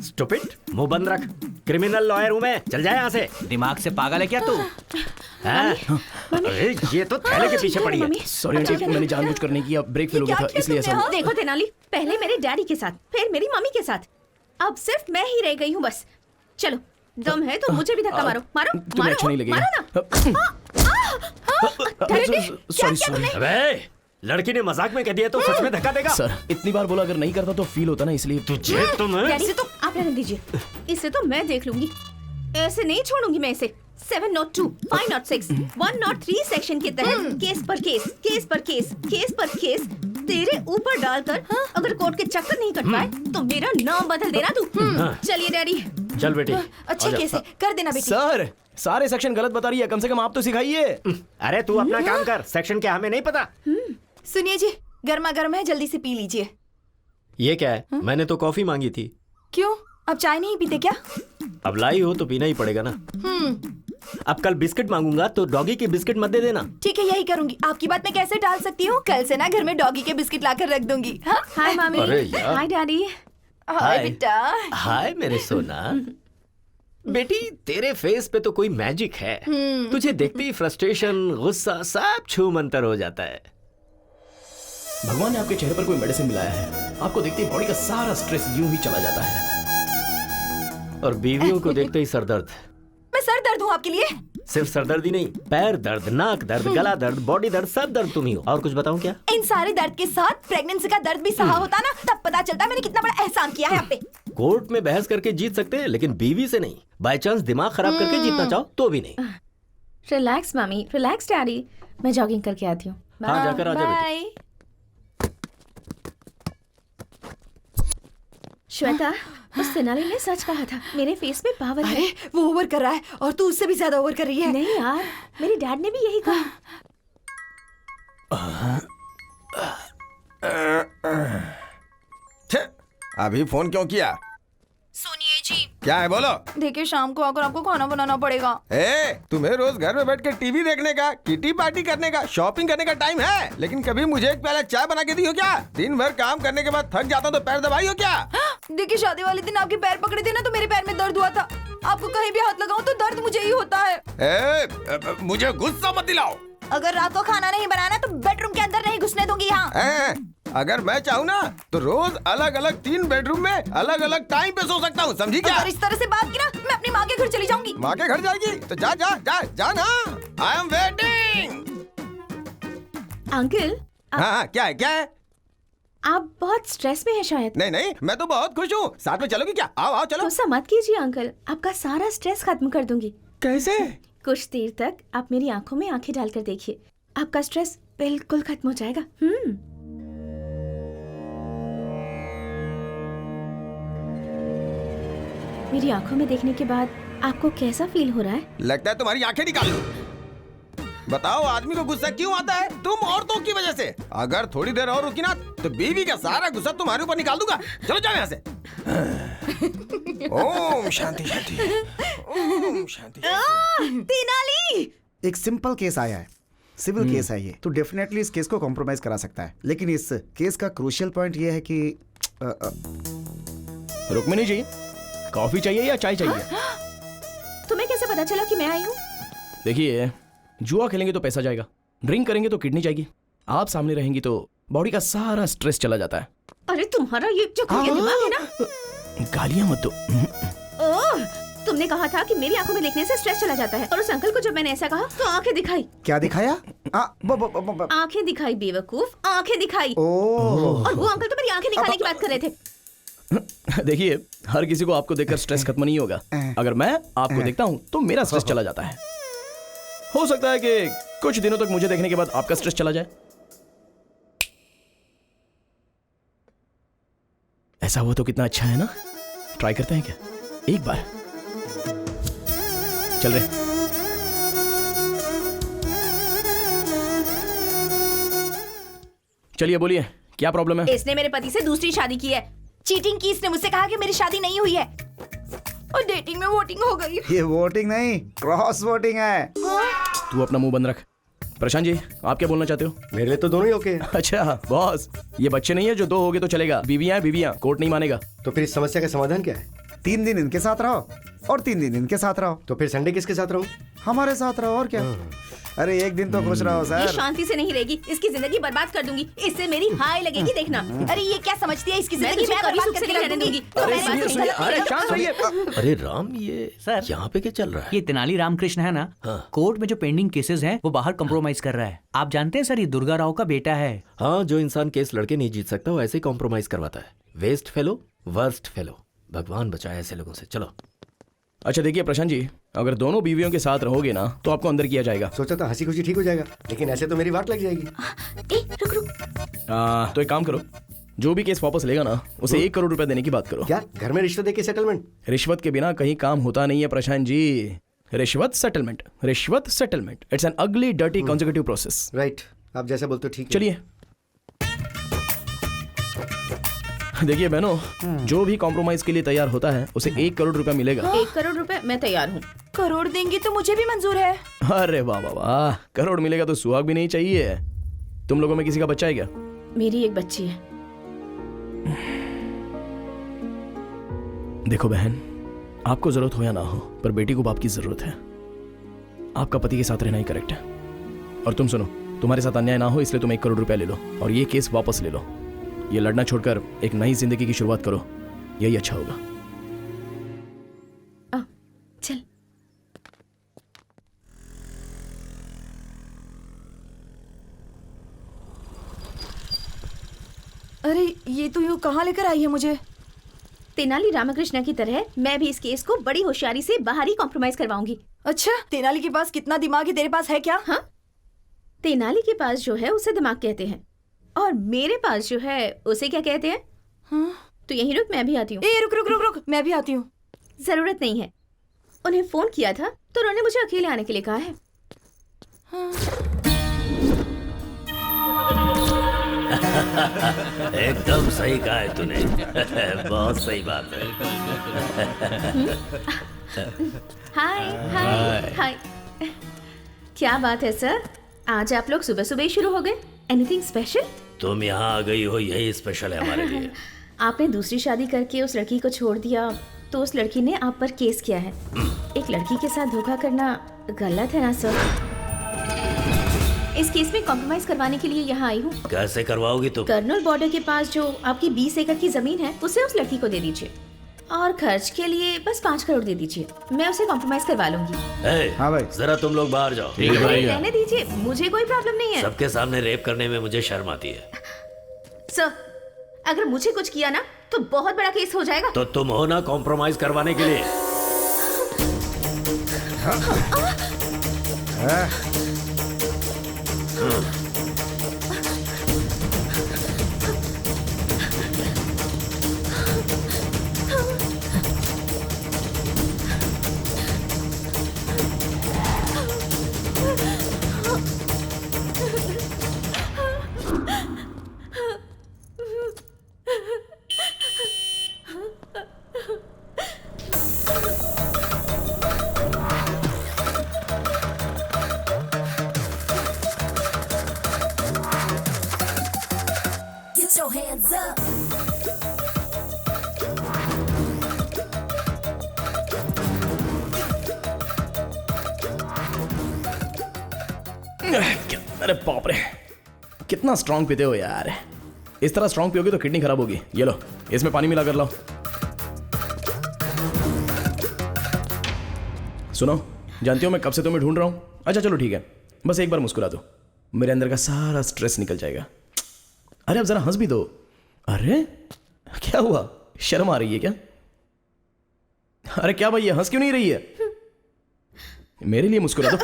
स्टूपिड, मुंह बंद रख। क्रिमिनल लॉयर हूँ मैं, चल जाए यहाँ से। दिमाग से पागल है क्या तू? हाँ? अरे ये तो थैले के पीछे पड़ी है। सॉरी आंटी, मैंने जानबूझकर नहीं किया, ब्रेक फेल हो गया था इसलिए ऐसा। देखो तेनाली, पहले मेरे डैडी के साथ, फिर मेरी मम्मी के साथ, अब सिर्फ मैं ही रह गई हूँ बस। चलो, दम है तो मुझे भी धक्का मारो। मारो तुम्हें अच्छा नहीं लगेगा। मारो ना। Sorry sorry. अबे लड़की ने मजाक में कह दिया तो सच में धक्का देगा? सर इतनी बार बोला, अगर नहीं करता तो फील होता ना, इसलिए। तुझे तो मैं डैडी, तो आप रहने दीजिए, इसे तो मैं देख लूंगी। ऐसे नहीं छोड़ूंगी मैं इसे। 702, 506, 103 सेक्शन के तहत केस पर केस, केस पर केस, केस पर केस तेरे ऊपर डालकर अगर कोर्ट के चक्कर नहीं कट पाए तो मेरा नाम बदल देना तू। चलिए डैडी। चल बेटी। अच्छे केस है, कर देना बेटी। सर सारे सेक्शन गलत बता रही है, कम से कम आप तो सिखाइए। अरे तू अपना काम कर, सेक्शन क्या हमें नहीं पता। सुनिए जी, गर्मा गर्म है, जल्दी से पी लीजिए। ये क्या है? मैंने तो कॉफी मांगी थी। क्यों, अब चाय नहीं पीते क्या? अब लाई हो तो पीना ही पड़ेगा ना। अब कल बिस्किट मांगूंगा तो डॉगी की बिस्किट मत दे देना। ठीक है, यही करूंगी। आपकी बात मैं कैसे टाल सकती हूँ? कल से ना घर में डॉगी के बिस्किट लाकर रख दूंगी। हाय मामी। अरे यार। हाय डैडी। हाय बेटा। हाय मेरे सोना। बेटी तेरे फेस पे तो कोई मैजिक है। तुझे देखते ही फ्रस्ट्रेशन, गुस्सा सब छू मंतर हो जाता है। भगवान ने आपके चेहरे पर कोई मेडिसिन मिलाया है, आपको देखते ही बॉडी का सारा स्ट्रेस यूं ही चला जाता है। और बीवियों को देखते ही सरदर्द। मैं सर दर्द हूँ आपके लिए? सिर्फ सरदर्द ही नहीं, पैर दर्द, नाक दर्द, गला दर्द, बॉडी दर्द, सब दर्द तुम ही हो। और कुछ बताऊं क्या? इन सारे दर्द के साथ प्रेगनेंसी का दर्द भी सहा होता ना, तब पता चलता मैंने कितना बड़ा एहसान किया है आप पे। कोर्ट में बहस करके जीत सकते हैं, लेकिन बीवी से नहीं। बाय चांस दिमाग खराब करके जीतना चाहो तो भी नहीं। रिलैक्स मामी, रिलैक्स डैडी, मैं जॉगिंग करके आती हूँ। हाँ जाकर आजा बेटी। श्वेता, उस तेनाली ने सच कहा था, मेरे फेस में पावर है। वो ओवर कर रहा है और तू उससे भी ज्यादा ओवर कर रही है। नहीं यार, मेरे डैड ने भी यही कहा। अभी फोन क्यों किया? सुनिए जी। क्या है बोलो? देखिए शाम को आकर आपको खाना बनाना पड़ेगा। तुम्हें रोज घर में बैठ कर टीवी देखने का, किटी पार्टी करने का, शॉपिंग करने का टाइम है, लेकिन कभी मुझे एक प्याला चाय बना के दी हो क्या? दिन भर काम करने के बाद थक जाता हूँ तो पैर दबाई हो क्या? देखिए शादी वाले दिन आपके पैर पकड़े थे ना तो मेरे पैर में दर्द हुआ था। आपको कहीं भी हाथ लगाऊं तो दर्द मुझे ही होता है। मुझे गुस्सा मत दिलाओ। अगर रात को खाना नहीं बनाना तो बेडरूम के अंदर नहीं घुसने दूंगी। यहाँ अगर मैं चाहूँ ना तो रोज अलग अलग 3 बेडरूम में अलग अलग टाइम पे सो सकता हूँ, समझी क्या? अगर इस तरह से बात की ना, मैं अपनी माँ के घर चली जाऊंगी। माँ के घर जाएगी तो जा जा जा जा ना। I am waiting. अंकल। हाँ क्या है क्या है? आप बहुत स्ट्रेस में हैं शायद। नहीं नहीं, मैं तो बहुत खुश हूँ। साथ में चलोगी क्या? आओ आओ चलो। गुस्सा मत कीजिए अंकल, आपका सारा स्ट्रेस खत्म कर दूंगी। कैसे? कुछ देर तक आप मेरी आंखों में आंखें डालकर देखिए, आपका स्ट्रेस बिल्कुल खत्म हो जाएगा। मेरी आंखों में देखने के बाद आपको कैसा फील हो रहा है? लगता है तुम्हारी आंखें निकाल लो। बताओ आदमी को गुस्सा क्यों आता है? तुम औरतों की वजह से। अगर थोड़ी देर और रुकी ना तो बीवी का सारा गुस्सा तुम्हारे ऊपर निकाल दूंगा। चलो जाओ यहाँ से। ओम शांति शांति, ओम शांति। तेनाली! एक सिंपल केस आया है, सिविल केस है ये, तो डेफिनेटली इस केस को कॉम्प्रोमाइज करा सकता है। लेकिन इस केस का क्रूशियल पॉइंट ये है कि रुक्मिणी जी, कॉफी चाहिए या चाय चाहिए? तुम्हें कैसे पता चला कि मैं आई हूँ? देखिए, जुआ खेलेंगे तो पैसा जाएगा, ड्रिंक करेंगे तो किडनी जाएगी, आप सामने रहेंगी तो बॉडी का सारा स्ट्रेस चला जाता है। अरे तुम्हारा ये जो दिमाग है ना। गालियां मत दो। ओह, तुमने कहा था कि मेरी आंखों में देखने से स्ट्रेस चला जाता है, और उस अंकल को जब मैंने ऐसा कहा तो आंखें दिखाई। क्या दिखाया? आंखें दिखाई बेवकूफ, आंखें दिखाई। ओह। और वो अंकल तो मेरी आंखें निकालने की बात कर रहे थे। देखिए, हर किसी को आपको देखकर स्ट्रेस खत्म नहीं होगा। अगर मैं आपको देखता हूँ तो मेरा स्ट्रेस चला जाता है। हो सकता है कि कुछ दिनों तक मुझे देखने के बाद आपका स्ट्रेस चला जाए। ऐसा हुआ तो कितना अच्छा है ना? ट्राई करते हैं क्या एक बार? चल रहे। चलिए बोलिए, क्या प्रॉब्लम है? इसने मेरे पति से दूसरी शादी की है। चीटिंग की इसने मुझसे कहा कि मेरी शादी नहीं हुई है, और डेटिंग में वोटिंग हो गई। ये वोटिंग नहीं, क्रॉस वोटिंग है। तू अपना मुंह बंद रख। प्रशांत जी, आप क्या बोलना चाहते हो? मेरे लिए तो दोनों ही ओके। अच्छा बॉस, ये बच्चे नहीं है जो दो हो गए तो चलेगा। बीवियां बीवियां, कोर्ट नहीं मानेगा। तो फिर इस समस्या का समाधान क्या है? 3 दिन इनके साथ रहो और 3 दिन इनके साथ रहो। तो फिर संडे किसके साथ रहूं? हमारे साथ रहो और क्या। अरे एक दिन तो खुश रहो ये सर। शांति से नहीं रहेगी, इसकी जिंदगी बर्बाद कर दूंगी। इससे मेरी हाय लगेगी, देखना। अरे ये क्या समझती है, इसकी जिंदगी मैं कभी बर्बाद सुख से करके नहीं रख रहने दूंगी। दूंगी। अरे सुनिए सुनिए, अरे शांत रहिए। अरे राम, ये सर, यहाँ पे क्या चल रहा है? ये तेनाली रामकृष्ण है ना, कोर्ट में जो पेंडिंग केसेस हैं वो बाहर कंप्रोमाइज कर रहा है। आप जानते हैं सर, ये दुर्गा राव का बेटा है। हाँ, जो इंसान केस लड़के नहीं जीत सकता वो ऐसे कॉम्प्रोमाइज करवाता है। Waste fellow, worst fellow. भगवान बचाए ऐसे लोगों से। चलो। अच्छा देखिए प्रशांत जी, अगर दोनों बीवियों के साथ रहोगे ना तो आपको अंदर किया जाएगा। सोचा था हंसी खुशी ठीक हो जाएगा, लेकिन ऐसे तो मेरी वाट लग जाएगी। रुक रुक। तो एक काम करो, जो भी केस वापस लेगा ना उसे 1 करोड़ रुपए देने की बात करो। क्या घर में रिश्वत देके सेटलमेंट? रिश्वत के बिना कहीं काम होता नहीं है प्रशांत जी। रिश्वत सेटलमेंट, रिश्वत सेटलमेंट, इट्स एन अगली डर्टी कॉन्जिक्यूटिव प्रोसेस। राइट, आप जैसा बोलते हो ठीक है। चलिए। देखिए बहनों, जो भी कॉम्प्रोमाइज के लिए तैयार होता है उसे 1 करोड़ रुपया मिलेगा। 1 करोड़ रुपए मैं तैयार हूँ। करोड़ देंगी तो मुझे भी मंजूर है। अरे वाह वाह वाह, करोड़ मिलेगा तो सुहाग भी नहीं चाहिए। तुम लोगों में किसी का बच्चा है क्या? मेरी एक बच्ची है। देखो बहन, आपको जरूरत हो या ना हो, पर बेटी को बाप की जरूरत है। आपका पति के साथ रहना ही करेक्ट है। और तुम सुनो, तुम्हारे साथ अन्याय ना हो इसलिए तुम 1 करोड़ रुपया ले लो और ये केस वापस ले लो। ये लड़ना छोड़कर एक नई जिंदगी की शुरुआत करो, यही अच्छा होगा। चल। अरे ये तो यूँ कहाँ लेकर आई है मुझे? तेनाली रामकृष्ण की तरह मैं भी इस केस को बड़ी होशियारी से बाहर ही कॉम्प्रोमाइज करवाऊंगी। अच्छा, तेनाली के पास कितना दिमाग है, तेरे पास है क्या? हाँ, तेनाली के पास जो है उसे दिमाग कहते हैं, और मेरे पास जो है उसे क्या कहते हैं? हाँ? तो यहीं रुक, मैं भी आती हूँ। रुक रुक रुक रुक, मैं भी आती हूँ। जरूरत नहीं है, उन्हें फोन किया था तो उन्होंने मुझे अकेले आने के लिए कहा है। हाँ। एकदम सही कहा है तूने। बहुत सही बात है। हाय हाय हाय। क्या बात है सर, आज आप लोग सुबह सुबह ही शुरू हो गए। Anything special? तुम यहाँ आ गई हो, यही स्पेशल है हमारे लिए। आपने दूसरी शादी करके उस लड़की को छोड़ दिया तो उस लड़की ने आप पर केस किया है। एक लड़की के साथ धोखा करना गलत है ना सर? इस केस में कॉम्प्रोमाइज करवाने के लिए यहाँ आई हूँ। कैसे करवाओगी तुम? कर्नल बॉर्डर के पास जो आपकी 20 एकड़ की जमीन है उसे उस लड़की को दे दीजिए, और खर्च के लिए बस 5 करोड़ दे दीजिए। मैं उसे कॉम्प्रोमाइज करवा लूंगी। हाँ भाई, जरा तुम लोग बाहर जाओ। रहने दीजिए, मुझे कोई प्रॉब्लम नहीं है। सबके सामने रेप करने में मुझे शर्म आती है। सर, अगर मुझे कुछ किया ना तो बहुत बड़ा केस हो जाएगा। तो तुम हो ना कॉम्प्रोमाइज करवाने के लिए। अरे बाप रे, कितना स्ट्रांग पीते हो यार। इस तरह स्ट्रांग पियोगे तो किडनी खराब होगी। ये लो, इसमें पानी मिला कर लाओ। सुनो, जानती हो मैं कब से तुम्हें ढूंढ रहा हूं। अच्छा चलो ठीक है, बस एक बार मुस्कुरा दो, मेरे अंदर का सारा स्ट्रेस निकल जाएगा। अरे अब जरा हंस भी दो। अरे क्या हुआ, शर्म आ रही है क्या? अरे क्या भाई, ये हंस क्यों नहीं रही है? मेरे लिए मुस्कुरा दो।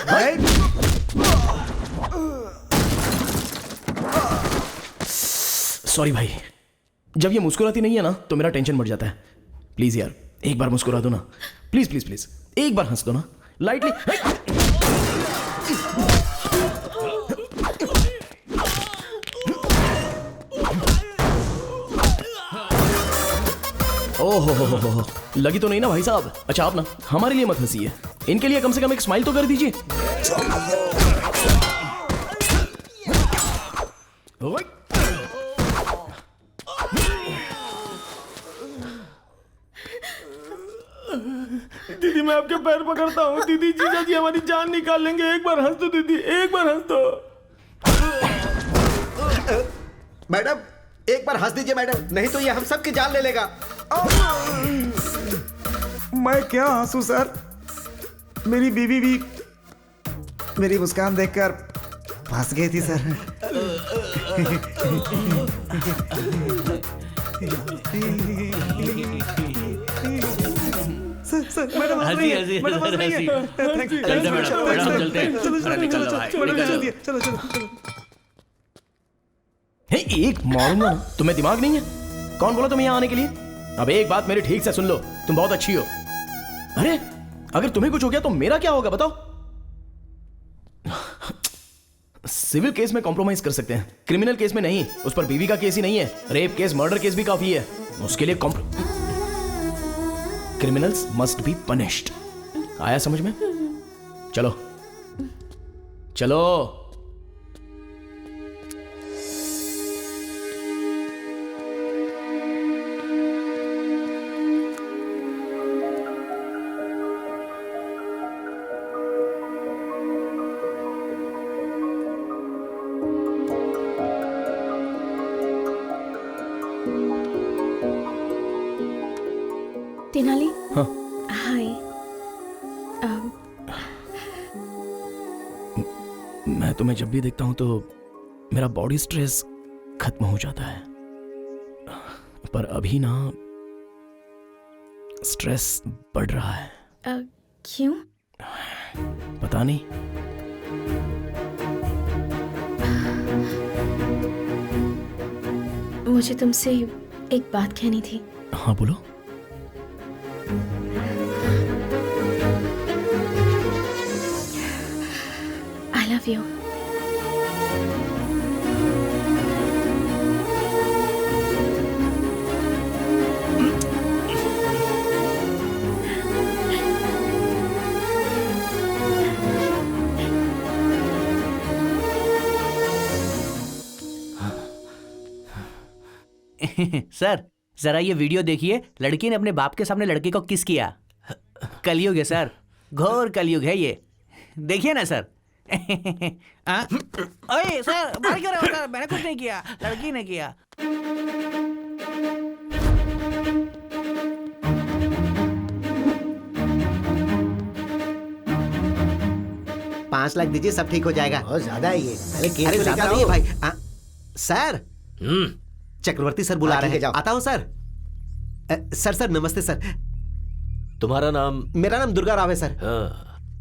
सॉरी भाई, जब ये मुस्कुराती नहीं है ना तो मेरा टेंशन बढ़ जाता है। प्लीज यार एक बार मुस्कुरा दो ना, प्लीज प्लीज प्लीज, एक बार हंस दो ना लाइटली। ओहो, लगी तो नहीं ना भाई साहब? अच्छा आप ना हमारे लिए मत हंसिए, इनके लिए कम से कम एक स्माइल तो कर दीजिए। दीदी मैं आपके पैर पकड़ता हूँ। दीदी जीजा जी हमारी जान निकाल लेंगे, एक बार हंस दो दीदी, एक बार हंस दो। मैडम एक बार हंस दीजिए मैडम, नहीं तो ये हम सब की जान ले लेगा। मैं क्या हंसू सर, मेरी बीवी भी मेरी मुस्कान देखकर फंस गई थी सर। सर मैडम हंस रही है, मैडम हंस रही है। चलते मैडम, हम चलते हैं। चलो चलो। एक मारूंगा ना, तुम्हें दिमाग नहीं है? कौन बोला तुम्हें यहाँ आने के लिए? अब एक बात मेरी ठीक से सुन लो, तुम बहुत अच्छी हो। अरे अगर तुम्हें कुछ हो गया तो मेरा क्या होगा बताओ? सिविल केस में कॉम्प्रोमाइज कर सकते हैं, क्रिमिनल केस में नहीं। उस पर बीवी का केस ही नहीं है, रेप केस मर्डर केस भी काफी है। उसके लिए क्रिमिनल्स मस्ट बी पनिश्ड। आया समझ में? चलो चलो। तेनाली। हाँ हाय। मैं तुम्हें जब भी देखता हूं तो मेरा बॉडी स्ट्रेस खत्म हो जाता है, पर अभी ना स्ट्रेस बढ़ रहा है। क्यों? पता नहीं। मुझे तुमसे एक बात कहनी थी। हाँ बोलो। I love you. सर जरा ये वीडियो देखिए, लड़की ने अपने बाप के सामने लड़के को किस किया। कलयुग है सर, घोर कलयुग है ये, देखिए ना सर। ओए सर मार क्यों रहे हो सर? मैंने कुछ नहीं किया, लड़की ने किया। $5 लाख दीजिए, सब ठीक हो जाएगा। बहुत ज्यादा है ये। अरे ज्यादा नहीं है भाई। सर चक्रवर्ती सर बुला रहे हैं, आता हूँ सर। सर नमस्ते सर। तुम्हारा नाम? मेरा नाम दुर्गा राव है सर।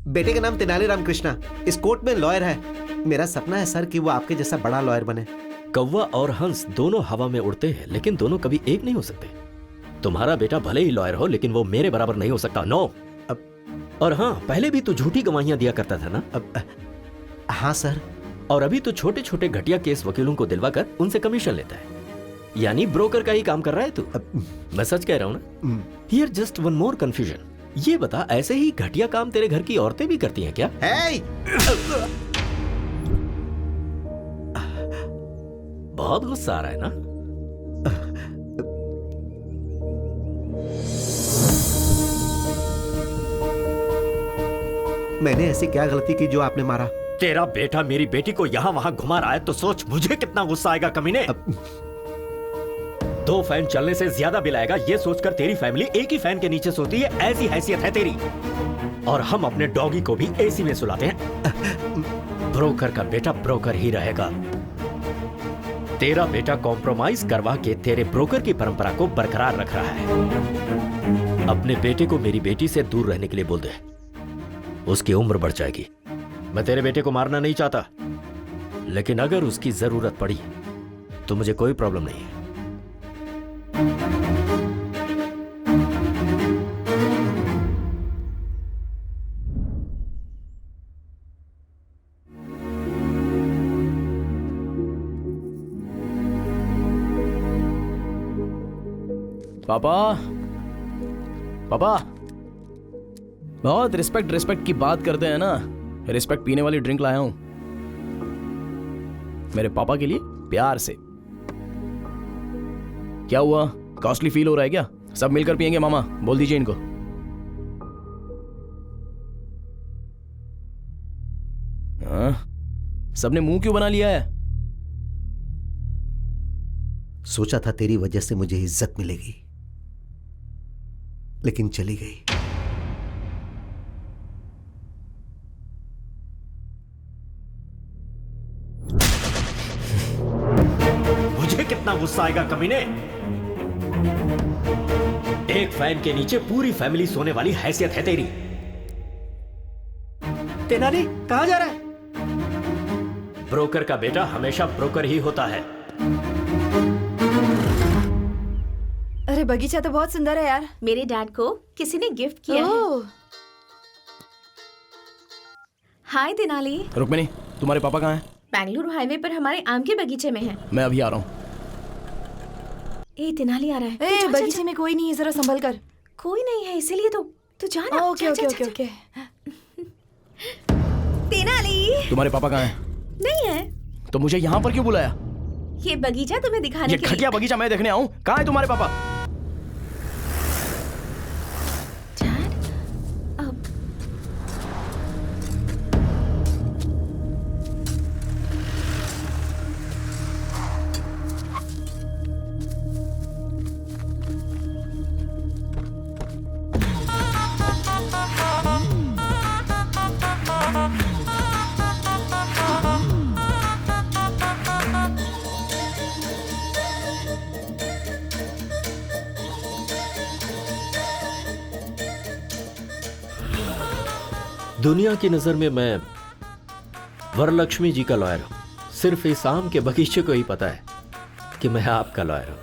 बेटे का नाम तेनाली राम कृष्णा, इस कोर्ट में लॉयर है। मेरा सपना है सर कि वो आपके जैसा बड़ा लॉयर बने। कौवा और हंस दोनों हवा में उड़ते हैं, लेकिन दोनों कभी एक नहीं हो सकते। तुम्हारा बेटा भले ही लॉयर हो, लेकिन वो मेरे बराबर नहीं हो सकता। नो। और हाँ, पहले भी तू झूठी गवाहियां दिया करता था ना? हाँ सर। और अभी तो छोटे छोटे घटिया केस वकीलों को दिलवाकर उनसे कमीशन लेता है, यानी ब्रोकर का ही काम कर रहा है तू। मैं सच कह रहा हूँ ना? Here just one more confusion. ये बता, ऐसे ही घटिया काम तेरे घर की औरतें भी करती हैं क्या? बहुत गुस्सा आ रहा है ना? मैंने ऐसी क्या गलती की जो आपने मारा? तेरा बेटा मेरी बेटी को यहाँ वहां घुमा रहा है तो सोच मुझे कितना गुस्सा आएगा कमीने। 2 फैन चलने से ज्यादा बिल आएगा ये सोचकर तेरी फैमिली एक ही फैन के नीचे सोती है, ऐसी हैसियत है तेरी। और हम अपने डॉगी को भी एसी में सुलाते हैं। ब्रोकर का बेटा ब्रोकर ही रहेगा। तेरा बेटा कॉम्प्रोमाइज करवा के तेरे ब्रोकर की परंपरा को बरकरार रख रहा है। अपने बेटे को मेरी बेटी से दूर रहने के लिए बोल दे, उसकी उम्र बढ़ जाएगी। मैं तेरे बेटे को मारना नहीं चाहता, लेकिन अगर उसकी जरूरत पड़ी तो मुझे कोई प्रॉब्लम नहीं है। पापा, पापा, बहुत रिस्पेक्ट की बात करते हैं ना। रिस्पेक्ट पीने वाली ड्रिंक लाया हूं मेरे पापा के लिए, प्यार से। क्या हुआ, कॉस्टली फील हो रहा है क्या? सब मिलकर पियेंगे मामा, बोल दीजिए इनको। हाँ, सबने मुंह क्यों बना लिया है? सोचा था तेरी वजह से मुझे इज्जत मिलेगी, लेकिन चली गई। मुझे कितना गुस्सा आएगा कमीने। एक फैन के नीचे पूरी फैमिली सोने वाली हैसियत है तेरी। तेनाली कहां जा रहा है? ब्रोकर का बेटा हमेशा ब्रोकर ही होता है। अरे बगीचा तो बहुत सुंदर है यार। मेरे डैड को किसी ने गिफ्ट किया है। हाय तेनाली। रुक्मिणी, तुम्हारे पापा कहाँ हैं? बेंगलुरु हाईवे पर हमारे आम के बगीचे में हैं। मैं अभी आ रहा हूँ। ए तेनाली आ रहा है। ए, बगीचे में कोई नहीं है, जरा संभल कर। कोई नहीं है इसीलिए तो जाना। Okay okay okay okay. Tenali, तुम्हारे पापा कहाँ हैं? नहीं है। तो मुझे यहाँ पर क्यों बुलाया? ये बगीचा तुम्हें दिखाने ये के लिए। घटिया बगीचा मैं देखने आऊँ? कहाँ है तुम्हारे पापा? दुनिया की नजर में मैं वरलक्ष्मी जी का लॉयर हूं। सिर्फ इस आम के बगीचे को ही पता है कि मैं आपका लॉयर हूं।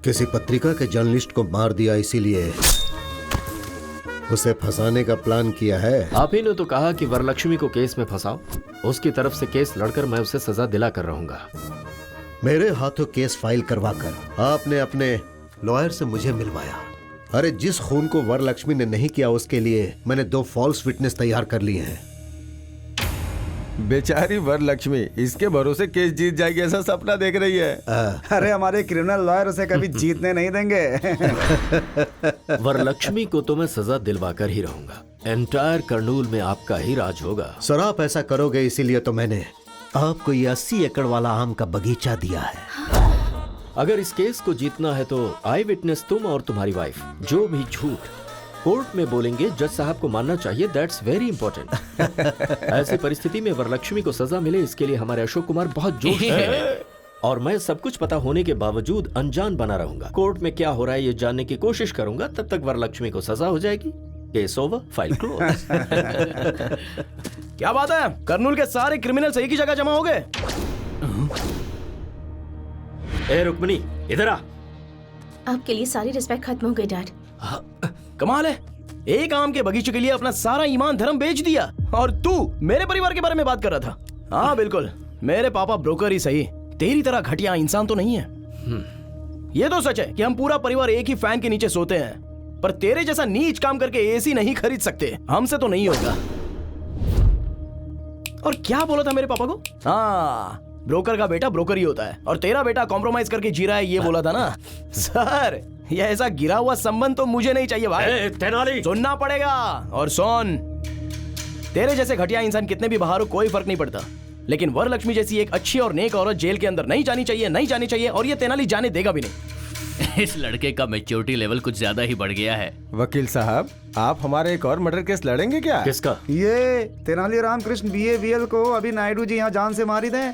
किसी पत्रिका के जर्नलिस्ट को मार दिया, इसीलिए उसे फंसाने का प्लान किया है। आप ही ने तो कहा कि वरलक्ष्मी को केस में फंसाओ। उसकी तरफ से केस लड़कर मैं उसे सजा दिला कर रहूंगा। मेरे हाथों केस फाइल करवाकर आपने अपने लॉयर से मुझे मिलवाया। अरे जिस खून को वरलक्ष्मी ने नहीं किया उसके लिए मैंने 2 फॉल्स विटनेस तैयार कर लिए हैं। बेचारी वरलक्ष्मी इसके भरोसे केस जीत जाएगी ऐसा सपना देख रही है। अरे हमारे क्रिमिनल लॉयर उसे कभी जीतने नहीं देंगे। वरलक्ष्मी को तो मैं सजा दिलवा कर ही रहूंगा। एंटायर कर्नूल में आपका ही राज होगा। सर आप ऐसा करोगे इसीलिए तो मैंने आपको ये 80 एकड़ वाला आम का बगीचा दिया है। अगर इस केस को जीतना है तो आई विटनेस तुम और तुम्हारी वाइफ जो भी झूठ कोर्ट में बोलेंगे जज साहब को मानना चाहिए। That's very important. ऐसी परिस्थिति में वरलक्ष्मी को सजा मिले इसके लिए हमारे अशोक कुमार बहुत जोश है। और मैं सब कुछ पता होने के बावजूद अनजान बना रहूंगा। कोर्ट में क्या हो रहा है ये जानने की कोशिश करूंगा। तब तक वरलक्ष्मी को सजा हो जाएगी। Case over, file close. क्या बात है, कर्नूल के सारे क्रिमिनल्स एक ही जगह जमा हो गए। ए रुक्मिणी इधर आ। आपके लिए सारी रिस्पेक्ट खत्म हो गई डैड। कमाल है, एक आम के बगीचे के लिए अपना सारा ईमान धर्म बेच दिया और तू मेरे परिवार के बारे में बात कर रहा था। हाँ बिल्कुल, मेरे पापा ब्रोकर ही सही, तेरी तरह घटिया इंसान तो नहीं है। ये तो सच है कि हम पूरा परिवार एक ही फैन के नीचे सोते हैं, पर तेरे जैसा नीच काम करके एसी नहीं खरीद सकते। हमसे तो नहीं होगा। और क्या बोला था मेरे पापा को? हाँ, ब्रोकर का बेटा ब्रोकर ही होता है और तेरा बेटा कॉम्प्रोमाइज करके जी रहा है, ये बोला था ना। सर ये ऐसा गिरा हुआ संबंध तो मुझे नहीं चाहिए भाई। तेनाली सुनना पड़ेगा। और सुन, तेरे जैसे घटिया इंसान कितने भी बाहर हो कोई फर्क नहीं पड़ता, लेकिन वरलक्ष्मी जैसी एक अच्छी और नेक औरत जेल के अंदर नहीं जानी चाहिए, नहीं जानी चाहिए, और ये तेनाली जाने देगा भी नहीं। इस लड़के का मैच्योरिटी लेवल कुछ ज्यादा ही बढ़ गया है। वकील साहब, आप हमारे एक और मर्डर केस लड़ेंगे क्या? किसका? ये तेनाली रामकृष्ण BABL को अभी नायडू जी यहाँ जान से मारी दें।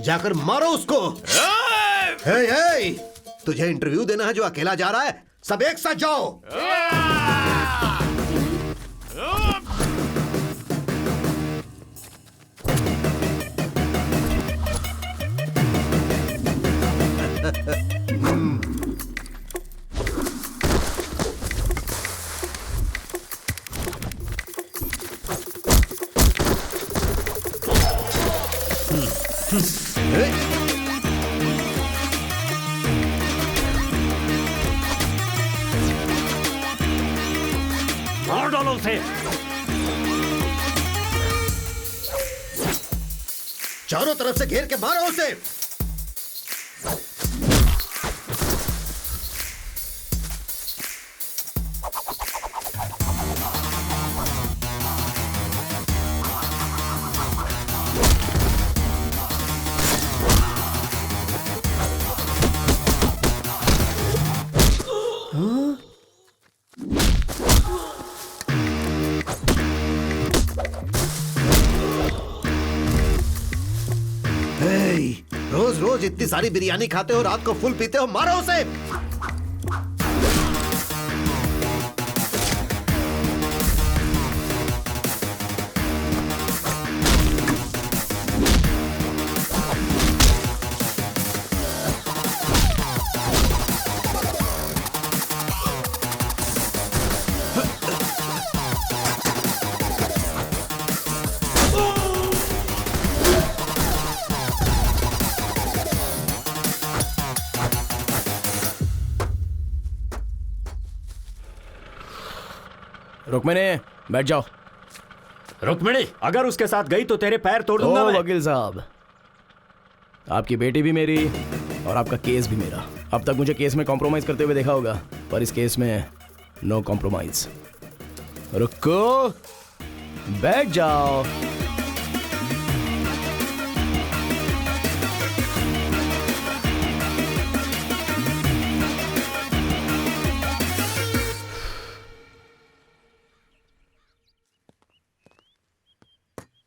जाकर मारो उसको। तुझे इंटरव्यू देना है जो अकेला जा रहा है? सब एक साथ जाओ। मार डालो उसे। चारों तरफ से घेर के मारो उसे। रोज रोज इतनी सारी बिरयानी खाते हो, रात को फुल पीते हो, मारो उसे। रुक्मिणी, बैठ जाओ। रुक्मिणी, अगर उसके साथ गई तो तेरे पैर तोड़ दूंगा मैं। वकील साहब, आपकी बेटी भी मेरी और आपका केस भी मेरा। अब तक मुझे केस में कॉम्प्रोमाइज करते हुए देखा होगा, पर इस केस में नो कॉम्प्रोमाइज। रुको, बैठ जाओ।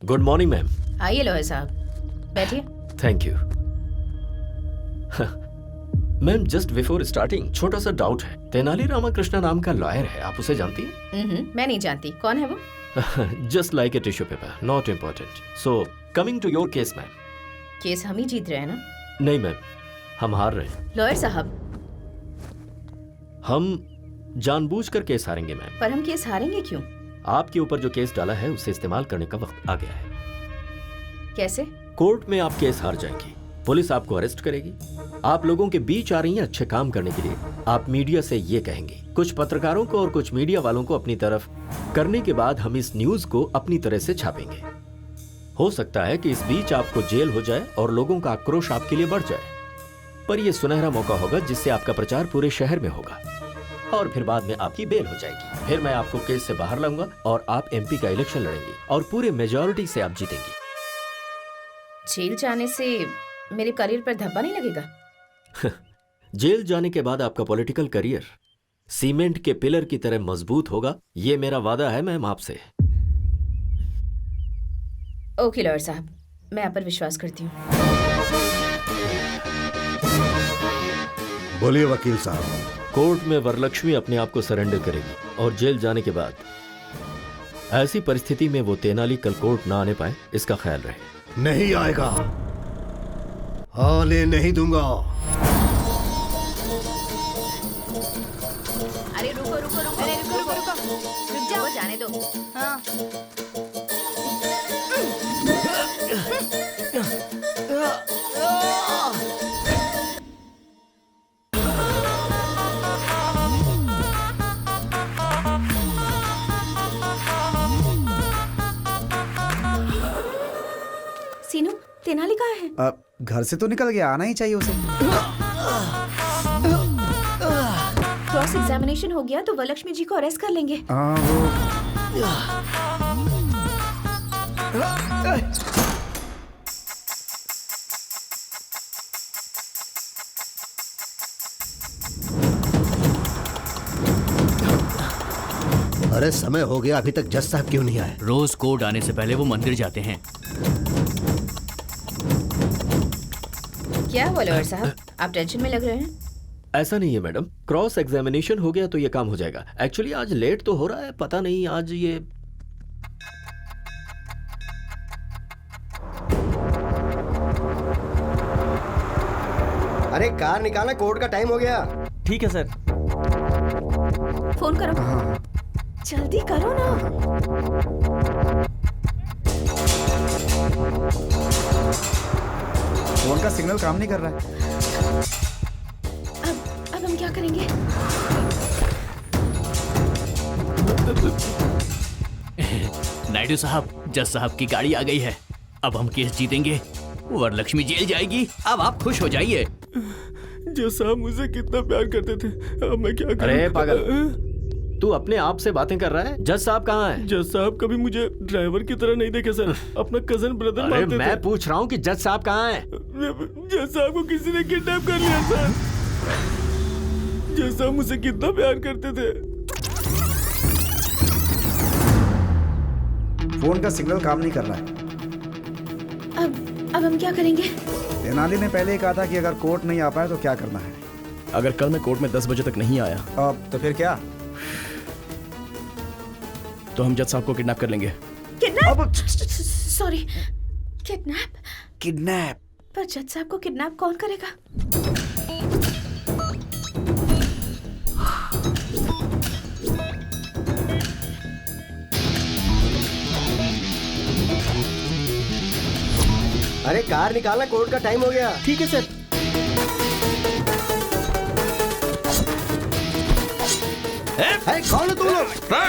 Good morning ma'am. आइए लॉयर साहब, बैठिए। Thank you. Ma'am, just before starting छोटा सा डाउट है। तेनाली रामकृष्ण नाम का लॉयर है, आप उसे जानती हैं? मैं नहीं जानती। कौन है वो? Just like a tissue paper, not important. So coming to your case ma'am. Case हम ही जीत रहे हैं ना? नहीं मैम, हम हार रहे हैं। लॉयर साहब, हम जानबूझकर केस हारेंगे मैम। पर हम केस हारेंगे क्यों? आपके ऊपर जो केस डाला है उसे इस्तेमाल करने का वक्त आ गया है। कैसे? कोर्ट में आप केस हार जाएंगी, पुलिस आपको अरेस्ट करेगी। आप लोगों के बीच आ रही हैं अच्छे काम करने के लिए। आप मीडिया से ये कहेंगे, कुछ पत्रकारों को और कुछ मीडिया वालों को अपनी तरफ करने के बाद हम इस न्यूज को अपनी तरह से छापेंगे। हो सकता है कि इस बीच आपको जेल हो जाए और लोगों का आक्रोश आपके लिए बढ़ जाए, पर यह सुनहरा मौका होगा जिससे आपका प्रचार पूरे शहर में होगा और फिर बाद में आपकी बेल हो जाएगी। फिर मैं आपको केस से बाहर लाऊंगा और आप MP का इलेक्शन लड़ेंगे और पूरे मेजॉरिटी से आप जीतेंगे। जेल जाने से मेरे करियर पर धब्बा नहीं लगेगा? जेल जाने के बाद आपका पॉलिटिकल करियर सीमेंट के पिलर की तरह मजबूत होगा, ये मेरा वादा है मैम आपसे। ओके लॉयर साहब, मैं आप पर विश्वास करती हूँ। बोलिए वकील साहब। कोर्ट में वरलक्ष्मी अपने आप को सरेंडर करेगी और जेल जाने के बाद ऐसी परिस्थिति में वो तेनाली कल कोर्ट ना आने पाए, इसका ख्याल रहे। नहीं आएगा, आने नहीं दूंगा। अरे रुको रुको रुको, अरे रुको रुको रुको, रुक जाओ, जाने दो। हाँ। सीनू, तेनाली कहाँ है? घर से तो निकल गया, आना ही चाहिए उसे। क्रॉस एग्जामिनेशन हो गया तो वरलक्ष्मी जी को अरेस्ट कर लेंगे। वो अरे समय हो गया, अभी तक जज साहब क्यों नहीं आए? रोज कोर्ट आने से पहले वो मंदिर जाते हैं। क्या हुआ लॉयर साहब, आप टेंशन में लग रहे हैं? ऐसा नहीं है मैडम, क्रॉस एग्जामिनेशन हो गया तो ये काम हो जाएगा। एक्चुअली आज लेट तो हो रहा है, पता नहीं आज ये अरे कार निकाला, कोर्ट का टाइम हो गया। ठीक है सर। फोन करो, जल्दी करो ना। फोन का सिग्नल काम नहीं कर रहा है। अब हम क्या करेंगे? नायडू साहब, जज साहब की गाड़ी आ गई है। अब हम केस जीतेंगे, वरलक्ष्मी जेल जाएगी। अब आप खुश हो जाइए। जज साहब मुझे कितना प्यार करते थे, अब मैं क्या करूं? अरे पागल, तू अपने आप से बातें कर रहा है? जज साहब कहाँ हैं? जज साहब कभी मुझे ड्राइवर की तरह नहीं देखे सर, अपना कजन ब्रदर अरे मानते मैं थे। पूछ रहा हूँ कि जज साहब कहाँ हैं? जज साहब को किसी ने किडनैप कर लिया सर। जज साहब मुझसे कितना प्यार करते थे। फोन का सिग्नल काम नहीं कर रहा है। अब हम क्या करेंगे? तेनाली ने पहले ही कहा था कि अगर कोर्ट नहीं आ पाए तो क्या करना है। अगर कल मैं कोर्ट में 10 बजे तक नहीं आया अब तो फिर क्या? तो हम जज साहब को किडनैप कर लेंगे। किडनैप? Sorry, kidnap? किडनैप? पर जज साहब को किडनैप कौन करेगा? अरे कार निकालना, कोर्ट का टाइम हो गया। ठीक है सर। अरे कौन हो तुम लोग?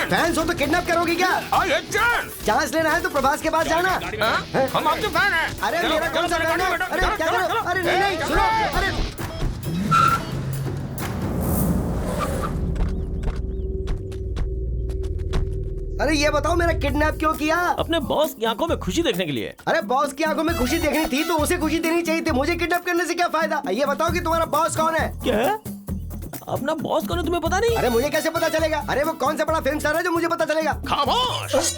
फैंस हो तो किडनैप करोगे क्या? चांस लेना है तो प्रभास के पास जाना। हम आपके फैन हैं। अरे मेरा कौन सा फैन है? अरे क्या करो? अरे नहीं सुनो, अरे अरे ये बताओ मेरा किडनैप क्यों किया? अपने बॉस की आंखों में खुशी देखने के लिए। अरे बॉस की आंखों में खुशी देखनी थी तो उसे खुशी देनी चाहिए थी, मुझे किडनैप करने से क्या फायदा? ये बताओ कि तुम्हारा बॉस कौन है? क्या? अपना बॉस कौन है तुम्हें पता नहीं? अरे मुझे कैसे पता चलेगा? अरे वो कौन सा बड़ा फिल्म स्टार है जो मुझे पता चलेगा? खामोश।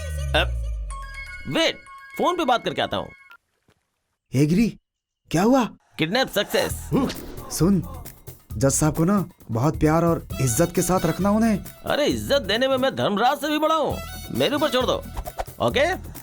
वेट, फोन पे बात करके आता हूँ। एग्री, क्या हुआ? Kidnap success. सुन, जज साहब को ना बहुत प्यार और इज्जत के साथ रखना उन्हें। अरे इज्जत देने में मैं धर्मराज से भी बड़ा हूँ, मेरे ऊपर छोड़ दो। Okay?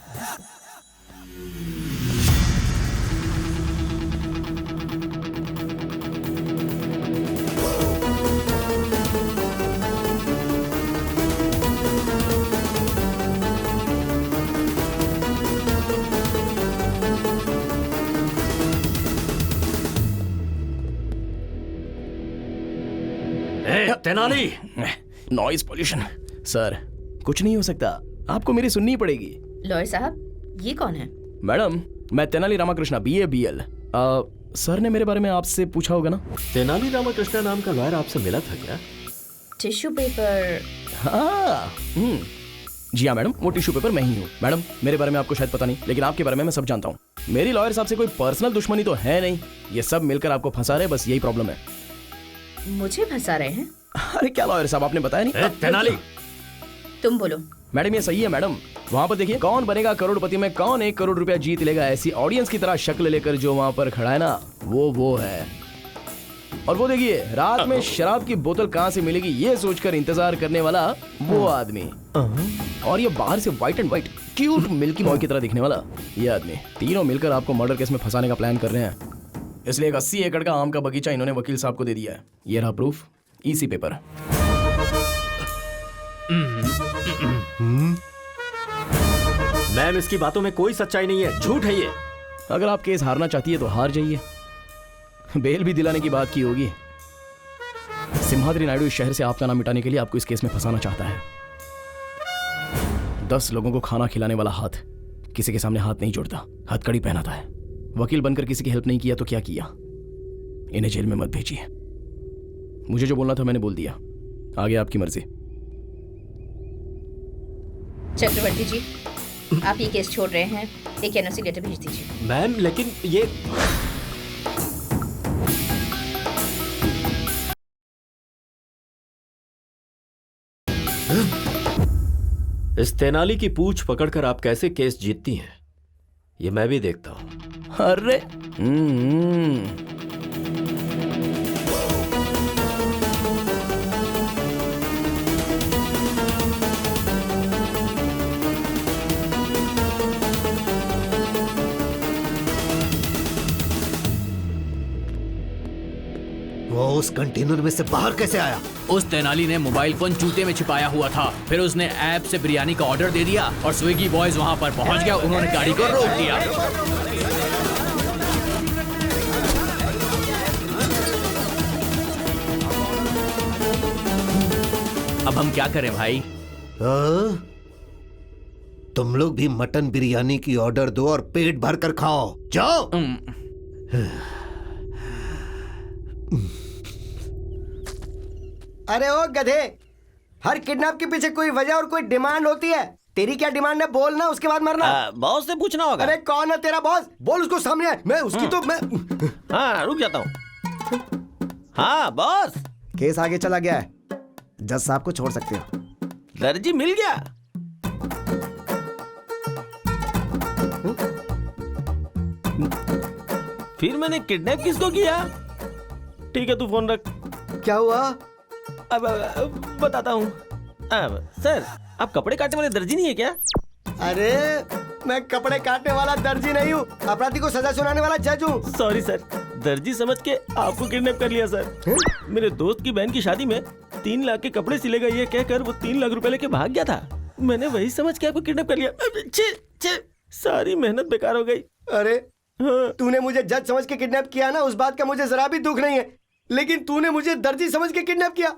Tenali, noise pollution. Sir कुछ नहीं हो सकता, आपको मेरी सुननी पड़ेगी। लॉयर साहब, ये कौन है? मैडम, मैं Tenali Ramakrishna, BA BL। Sir ने मेरे बारे में आपसे पूछा होगा ना? तेनाली रामाकृष्णा नाम का लॉयर आपसे मिला था क्या? Tissue paper? हाँ, जी हाँ मैडम, वो टिश्यू पेपर मैं ही हूँ। मैडम, मेरे बारे में आपको शायद पता नहीं, लेकिन आपके बारे में मैं सब जानता हूँ। मेरी लॉयर साहब से कोई पर्सनल दुश्मनी तो है नहीं, ये सब मिलकर आपको फंसा रहे, बस यही प्रॉब्लम है। मुझे फंसा रहे हैं? अरे क्या लॉयर साहब, आपने बताया नहीं? तेनाली, तुम बोलो। मैडम ये सही है मैडम, वहाँ पर देखिए, कौन बनेगा करोड़पति में कौन 1 करोड़ रुपया जीत लेगा, ऐसी ऑडियंस की तरह शक्ल लेकर जो वहाँ पर खड़ा है ना, वो है। और वो देखिए, रात में शराब की बोतल कहाँ से मिलेगी ये सोचकर इंतजार करने वाला वो आदमी, और ये बाहर से white and white cute milky boy की तरह दिखने वाला ये आदमी, तीनों मिलकर आपको मर्डर केस में फंसाने का प्लान कर रहे हैं। इसलिए एक 80 एकड़ का आम का बगीचा इन्होंने वकील साहब को दे दिया है। ये रहा प्रूफ, EC पेपर। मैम, इसकी बातों में कोई सच्चाई नहीं है, झूठ है ये। अगर आप केस हारना चाहती है तो हार जाइए, बेल भी दिलाने की बात की होगी। सिम्हाद्री नायडू इस शहर से आपका नाम मिटाने के लिए आपको इस केस में फंसाना चाहता है। 10 लोगों को खाना खिलाने वाला हाथ किसी के सामने हाथ नहीं जोड़ता, हथकड़ी पहनाता है। वकील बनकर किसी की हेल्प नहीं किया तो क्या किया? इन्हें जेल में मत भेजिए। मुझे जो बोलना था मैंने बोल दिया, आगे आपकी मर्जी। चक्रवर्ती जी, आप ये केस छोड़ रहे हैं, एक एनओसी लेटर भेज दीजिए। मैम लेकिन ये इस तेनाली की पूंछ पकड़कर आप कैसे केस जीतती हैं, ये मैं भी देखता हूं। अरे वो उस कंटेनर में से बाहर कैसे आया? उस तेनाली ने मोबाइल फोन जूते में छिपाया हुआ था, फिर उसने ऐप से बिरयानी का ऑर्डर दे दिया और स्विगी बॉयज वहां पर पहुंच गया। उन्होंने गाड़ी को रोक दिया। अब हम क्या करें भाई? तुम लोग भी मटन बिरयानी की ऑर्डर दो और पेट भर कर खाओ। जाओ। अरे ओ गधे, हर किडनैप के पीछे कोई वजह और कोई डिमांड होती है। तेरी क्या डिमांड है बोल ना, उसके बाद मरना। बॉस से पूछना होगा। अरे कौन है तेरा बॉस? बोल उसको सामने है। मैं उसकी तो मैं हाँ रुक जाता हूँ। हाँ बॉस, केस आगे चला गया है, जज साहब को छोड़ सकते हो। दर्जी मिल गया। फिर मैंने किडनैप किसको किया? ठीक है तू फोन रख। क्या हुआ? अब बताता हूँ। सर, आप कपड़े काटने वाले दर्जी नहीं है क्या? अरे मैं कपड़े काटने वाला दर्जी नहीं हूँ, अपराधी को सजा सुनाने वाला जज हूँ। सॉरी सर, दर्जी समझ के आपको किडनैप कर लिया सर। मेरे दोस्त की बहन की शादी में 3 लाख के कपड़े सिलेगा ये कहकर वो 3 लाख रुपए लेके भाग गया था। मैंने वही समझ के आपको किडनैप कर लिया। सारी मेहनत बेकार हो गई। अरे तूने मुझे जज समझ के किडनैप किया ना, उस बात का मुझे जरा भी दुख नहीं है, लेकिन तूने मुझे दर्जी समझ के किडनैप किया,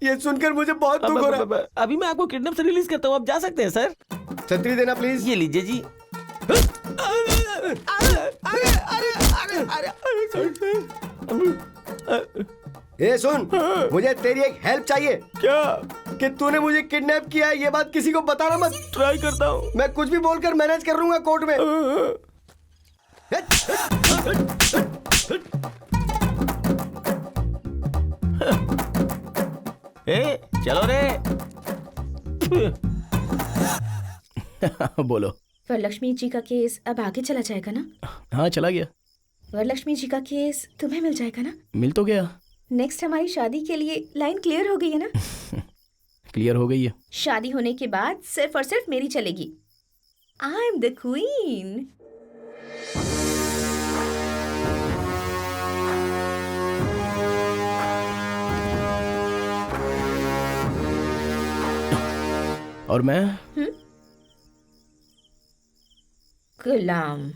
ये सुनकर मुझे बहुत दुख हो रहा है। अभी मैं आपको किडनैप से रिलीज करता हूँ, आप जा सकते हैं सर। छतरी देना प्लीज। ये लीजिए जी। ए सुन, मुझे तेरी एक हेल्प चाहिए। क्या? कि तूने मुझे किडनैप किया है, ये बात किसी को बताना मत। ट्राई करता हूँ। मैं कुछ भी बोलकर मैनेज कर लूंगा कोर्ट में। ए, चलो रे। बोलो। वरलक्ष्मी जी का केस अब आगे चला जाएगा ना? हाँ चला गया। वरलक्ष्मी जी का केस तुम्हें मिल जाएगा ना? मिल तो गया। नेक्स्ट हमारी शादी के लिए लाइन क्लियर हो गई है ना? क्लियर हो गई है। शादी होने के बाद सिर्फ और सिर्फ मेरी चलेगी। I am the queen. और मैं गुलाम।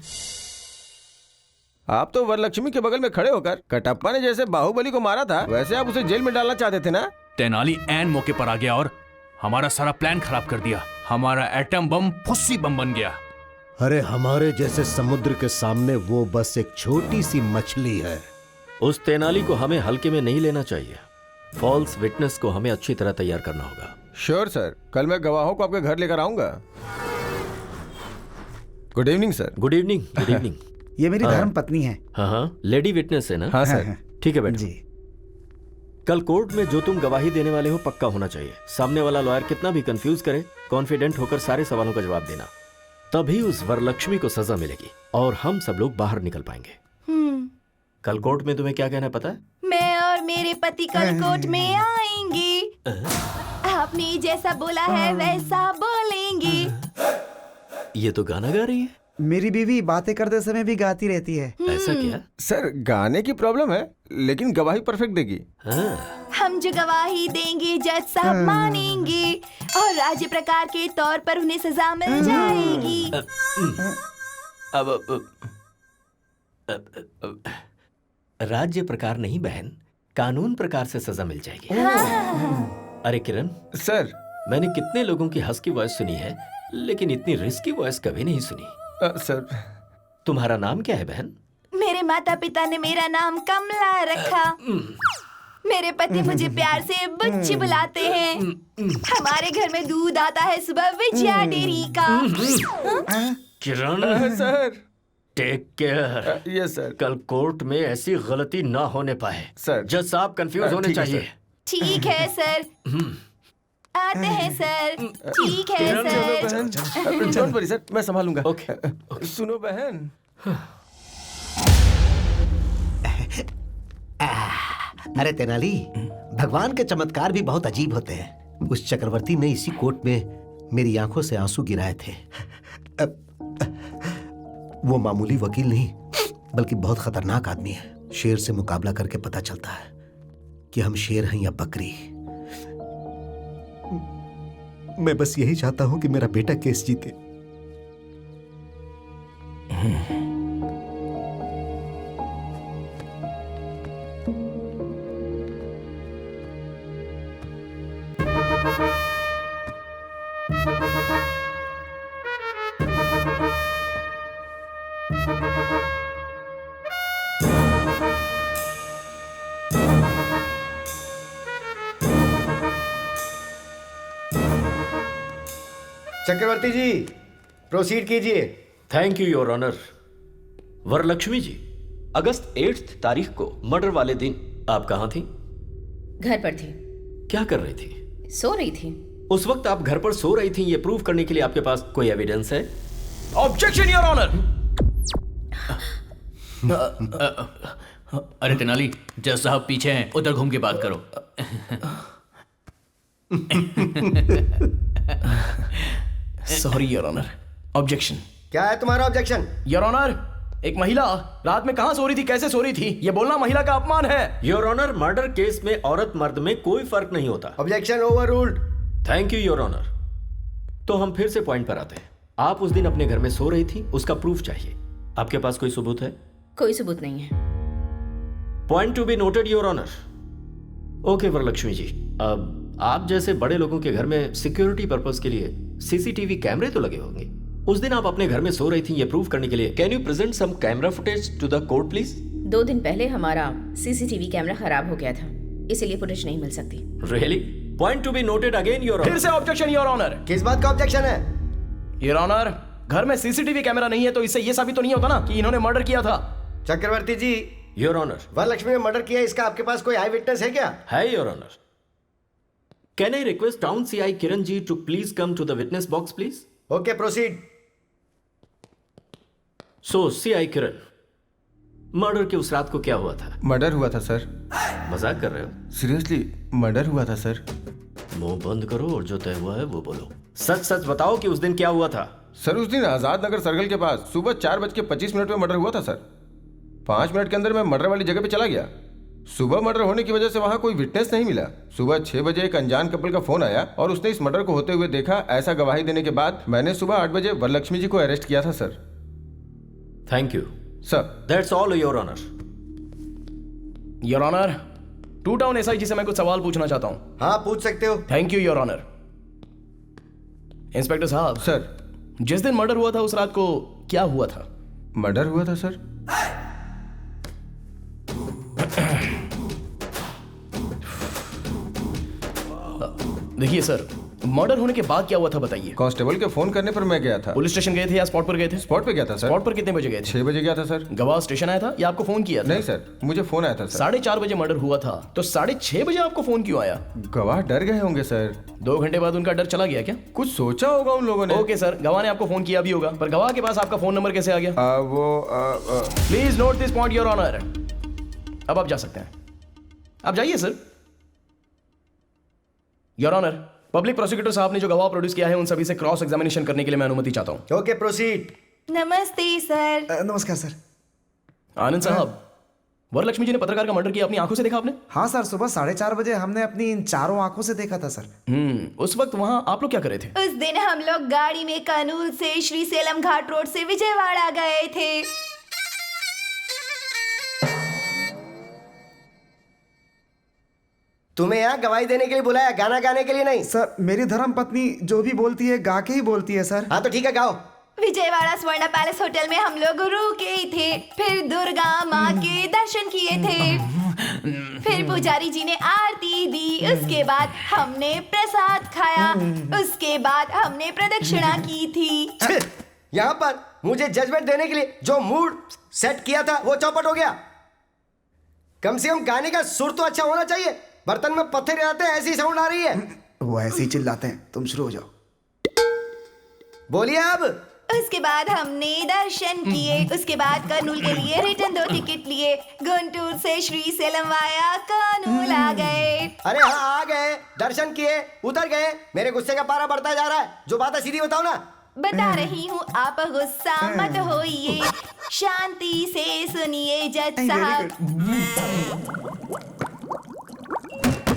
आप तो वरलक्ष्मी के बगल में खड़े होकर कटप्पा ने जैसे बाहुबली को मारा था, वैसे आप उसे जेल में डालना चाहते थे ना? तेनाली ऐन मौके पर आ गया और हमारा सारा प्लान खराब कर दिया। हमारा एटम बम फुस्सी बम बन गया। अरे हमारे जैसे समुद्र के सामने वो बस एक छोटी सी मछली है। उस तेनाली को हमें हल्के में नहीं लेना चाहिए। फॉल्स विटनेस को हमें अच्छी तरह तैयार करना होगा। श्योर सर, कल मैं गवाहों को आपके घर लेकर आऊंगा। Good evening sir. Good evening. Good evening. ये मेरी धर्म पत्नी है। हाँ हाँ, लेडी विटनेस है ना? हाँ सर। ठीक है बेटा। कल कोर्ट में जो तुम गवाही देने वाले हो पक्का होना चाहिए। सामने वाला लॉयर कितना भी कंफ्यूज करे, कॉन्फिडेंट होकर सारे सवालों का जवाब देना, तभी उस वरलक्ष्मी को सजा मिलेगी और हम सब लोग बाहर निकल पाएंगे। कल कोर्ट में तुम्हें क्या कहना है पता है? मैं और मेरे पति कल कोर्ट में आएंगे। आपने जैसा बोला है वैसा बोलेंगे। ये तो गाना गा रही है। मेरी बीवी बातें करते समय भी गाती रहती है। ऐसा क्या? सर गाने की प्रॉब्लम है, लेकिन गवाही परफेक्ट देगी। हम जो गवाही देंगे जज साहब मानेंगे और राज्य प्रकार के तौर पर उन्हें सजा मिल जाएगी। राज्य प्रकार नहीं बहन, कानून प्रकार से सजा मिल जाएगी। अरे किरण सर, मैंने कितने लोगों की हंस की वॉइस सुनी है, लेकिन इतनी रिस्की वॉइस कभी नहीं सुनी। सर, तुम्हारा नाम क्या है बहन? मेरे माता पिता ने मेरा नाम कमला रखा। मेरे पति मुझे प्यार से बच्ची बुलाते हैं। हमारे घर में दूध आता है सुबह विजया डेयरी का। Kiran sir take care. Yes sir. कल कोर्ट में ऐसी गलती ना होने पाए सर। जज साहब कंफ्यूज होने ठीक है, चाहिए। ठीक है सर। आते हैं सर। ठीक है सर। डोंट वरी सर, मैं संभालूंगा। ओके। सुनो बहन, अरे तेनाली, भगवान के चमत्कार भी बहुत अजीब होते हैं। उस चक्रवर्ती ने इसी कोर्ट में मेरी आंखों से आंसू गिराए थे। वो मामूली वकील नहीं बल्कि बहुत खतरनाक आदमी है। शेर से मुकाबला करके पता चलता है कि हम शेर हैं या बकरी। मैं बस यही चाहता हूं कि मेरा बेटा केस जीते। चक्रवर्ती जी प्रोसीड कीजिए। Thank you your honour. Varalakshmi ji, अगस्त 8 तारीख को मर्डर वाले दिन आप कहाँ थी? घर पर थी। क्या कर रही थी? सो रही थी। उस वक्त आप घर पर सो रही थी, ये प्रूव करने के लिए आपके पास कोई एविडेंस है? Objection your honour. अरे तेनाली, जज साहब पीछे हैं, उधर घूम के बात करो। Sorry your honour. ऑब्जेक्शन। क्या है तुम्हारा ऑब्जेक्शन? योर ऑनर, एक महिला रात में कहां सो रही थी, कैसे सो रही थी, ये बोलना महिला का अपमान है। योर ऑनर, मर्डर केस में औरत मर्द में कोई फर्क नहीं होता। Objection overruled. Thank you your honour. तो हम फिर से पॉइंट पर आते हैं। आप उस दिन अपने घर में सो रही थी, उसका प्रूफ चाहिए। आपके पास कोई सबूत है? कोई सबूत नहीं है। Point to be noted your honour. Okay Varalakshmi ji, अब आप जैसे बड़े लोगों के घर में सिक्योरिटी पर्पस के लिए सीसीटीवी कैमरे तो लगे होंगे। उस दिन आप अपने घर में सो रही थी, ये प्रूव करने के लिए can you present some camera footage to the court please? 2 दिन पहले हमारा सीसीटीवी कैमरा खराब हो गया था, इसीलिए फुटेज नहीं मिल सकती। Really? Point to be noted again your honour. फिर से ऑब्जेक्शन योर ऑनर। किस बात का ऑब्जेक्शन है? योर ऑनर, घर में सीसीटीवी कैमरा नहीं है तो इससे ये साबित तो नहीं होता ना कि इन्होंने मर्डर किया था। चक्रवर्ती जी, योर ऑनर, वरलक्ष्मी ने मर्डर किया, इसका आपके पास कोई आई विटनेस है क्या? है your honour. Can I request town CI Kiran ji to please come to the witness box please? Okay proceed. So CI Kiran, murder के उस रात को क्या हुआ था? मर्डर हुआ था सर। मजाक कर रहे हो? सीरियसली मर्डर हुआ था सर। मुंह बंद करो और जो तय हुआ है वो बोलो। सच सच बताओ कि उस दिन क्या हुआ था? सर उस दिन आजाद नगर सर्कल के पास सुबह 4:25 में मर्डर हुआ था सर। 5 मिनट के अंदर मैं मर्डर वाली जगह पे चला गया। सुबह मर्डर होने की वजह से वहां कोई विटनेस नहीं मिला। सुबह 6 बजे एक अनजान कपल का फोन आया और उसने इस मर्डर को होते हुए देखा। ऐसा गवाही देने के बाद मैंने सुबह 8 बजे वरलक्ष्मी जी को अरेस्ट किया था sir. Thank you sir. That's all your honour. Your honour, 2 town SIG से मैं कुछ सवाल पूछना चाहता हूँ। हाँ पूछ सकते हो। Thank you your honour. Inspector साहब। सर। जिस दिन मर्डर हुआ था उस रात को क्या हुआ था? मर्डर हुआ था सर। देखिए सर, मर्डर होने के बाद क्या हुआ था बताइए। कांस्टेबल के फोन करने पर मैं गया था। पुलिस स्टेशन गए थे या स्पॉट पर गए थे? स्पॉट पे गया था सर। स्पॉट पर कितने बजे गए थे? 6 बजे गया था सर। गवाह स्टेशन आया था या आपको फोन किया था? नहीं सर, मुझे फोन आया था सर। 4:30 बजे मर्डर हुआ था तो 6:30 बजे आपको फोन क्यों आया? गवाह डर गए होंगे सर। 2 घंटे बाद उनका डर चला गया क्या? कुछ सोचा होगा उन लोगों ने। ओके सर, गवाह ने आपको फोन किया भी होगा, पर गवाह के पास आपका फोन नंबर कैसे आ गया? Please note this point your honour. अब आप जा सकते हैं, आप जाइए sir. Your honour, public prosecutor साहब ने जो गवाह प्रोड्यूस किया है उन सभी से क्रॉस एग्जामिनेशन करने के लिए मैं अनुमति चाहता हूं। Okay proceed. नमस्ते सर। नमस्कार सर। आनंद साहब, वरलक्ष्मी जी ने पत्रकार का मर्डर किया अपनी आंखों से देखा आपने? हाँ सर, सुबह 4:30 बजे हमने अपनी इन चारों आंखों से देखा था सर। उस वक्त वहां आप लोग क्या कर रहे थे? उस दिन हम लोग गाड़ी में कर्नूल से श्री सेलम घाट रोड से विजयवाड़ा गए थे। तुम्हें यहाँ गवाही देने के लिए बुलाया, गाना गाने के लिए नहीं। सर मेरी धर्म पत्नी जो भी बोलती है गा के ही बोलती है सर। हाँ तो ठीक है, गाओ। विजयवाड़ा स्वर्ण पैलेस होटल में हम लोग रुके थे, फिर दुर्गा माँ के दर्शन किए थे। फिर पुजारी जी ने आरती दी, उसके बाद हमने प्रसाद खाया, उसके बाद हमने प्रदक्षिणा की थी। यहाँ पर मुझे जजमेंट देने के लिए जो मूड सेट किया था वो चौपट हो गया। कम से कम गाने का सुर तो अच्छा होना चाहिए। बर्तन में पत्थर रहते हैं, ऐसी साउंड आ रही है। वो ऐसे ही चिल्लाते हैं, तुम शुरू हो जाओ। बोलिए अब। उसके बाद हमने दर्शन किए, उसके बाद कर्नूल के लिए रिटर्न 2 टिकट लिए। गुंटूर से श्रीशैलम वाया कर्नूल आ गए। अरे हाँ, आ गए, दर्शन किए, उतर गए। मेरे गुस्से का पारा बढ़ता जा रहा है। जो बात है सीधी बताओ ना। बता रही हूँ, आप गुस्सा मत होइए, शांति से सुनिए जज साहब।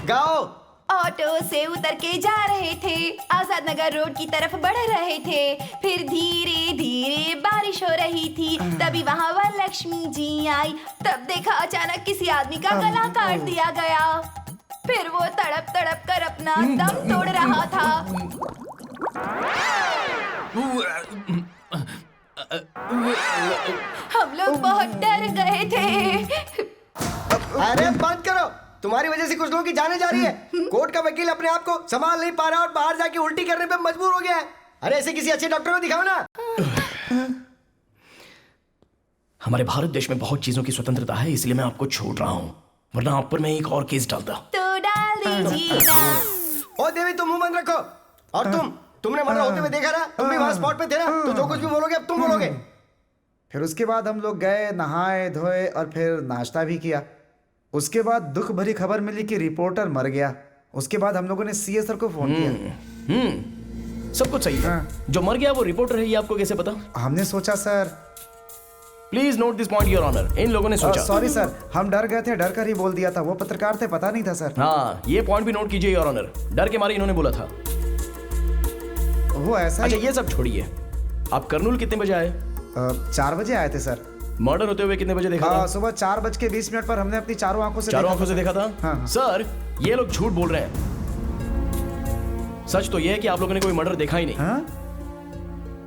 गाओ। ऑटो से उतर के जा रहे थे, आजाद नगर रोड की तरफ बढ़ रहे थे। फिर धीरे धीरे बारिश हो रही थी, तभी वहाँ वरलक्ष्मी जी आई। तब देखा अचानक किसी आदमी का गला काट दिया गया। फिर वो तड़प तड़प कर अपना दम तोड़ रहा था। हम लोग बहुत डर गए थे। अरे बंद करो, तुम्हारी वजह से कुछ लोगों की जाने जा रही है। कोर्ट का वकील अपने आप को संभाल नहीं पा रहा और बाहर जाके उल्टी करने पे मजबूर हो गया है। अरे ऐसे किसी अच्छे डॉक्टर को दिखाओ ना। हमारे भारत देश में बहुत चीजों की स्वतंत्रता है, इसलिए मैं आपको छोड़ रहा हूँ, वरना आप पर मैं एक और केस डालता। तो डाल दीजिए ना। ओ देवी, तुम मुंह बंद रखो। और तुमने मर्डर होते हुए देखा ना, तुम भी वहां स्पॉट पे थे ना, तो जो कुछ भी बोलोगे अब तुम बोलोगे। फिर उसके बाद हम लोग गए, नहाए धोए और फिर नाश्ता भी किया। उसके बाद दुख भरी खबर मिली कि रिपोर्टर मर गया। उसके बाद हम लोगों ने सीए सर को फोन किया। सब कुछ सही है। जो मर गया वो रिपोर्टर है, ये आपको कैसे पता? हमने सोचा sir. Please note this point your honour, इन लोगों ने सोचा। सॉरी सर, हम डर गए थे, डर कर ही बोल दिया था। वो पत्रकार थे, पता नहीं था सर। हाँ, ये पॉइंट भी नोट कीजिए योर ऑनर, डर के मारे इन्होंने बोला था। वो ऐसा अच्छा, ये सब छोड़िए, आप कर्नूल कितने बजे आए? 4 बजे आए थे सर। मर्डर होते हुए कितने बजे देखा था? सुबह 4:20 पर हमने अपनी चारों आंखों से देखा था। हाँ। सर, ये लोग झूठ बोल रहे हैं। सच तो यह है कि आप लोगों ने कोई मर्डर देखा ही नहीं।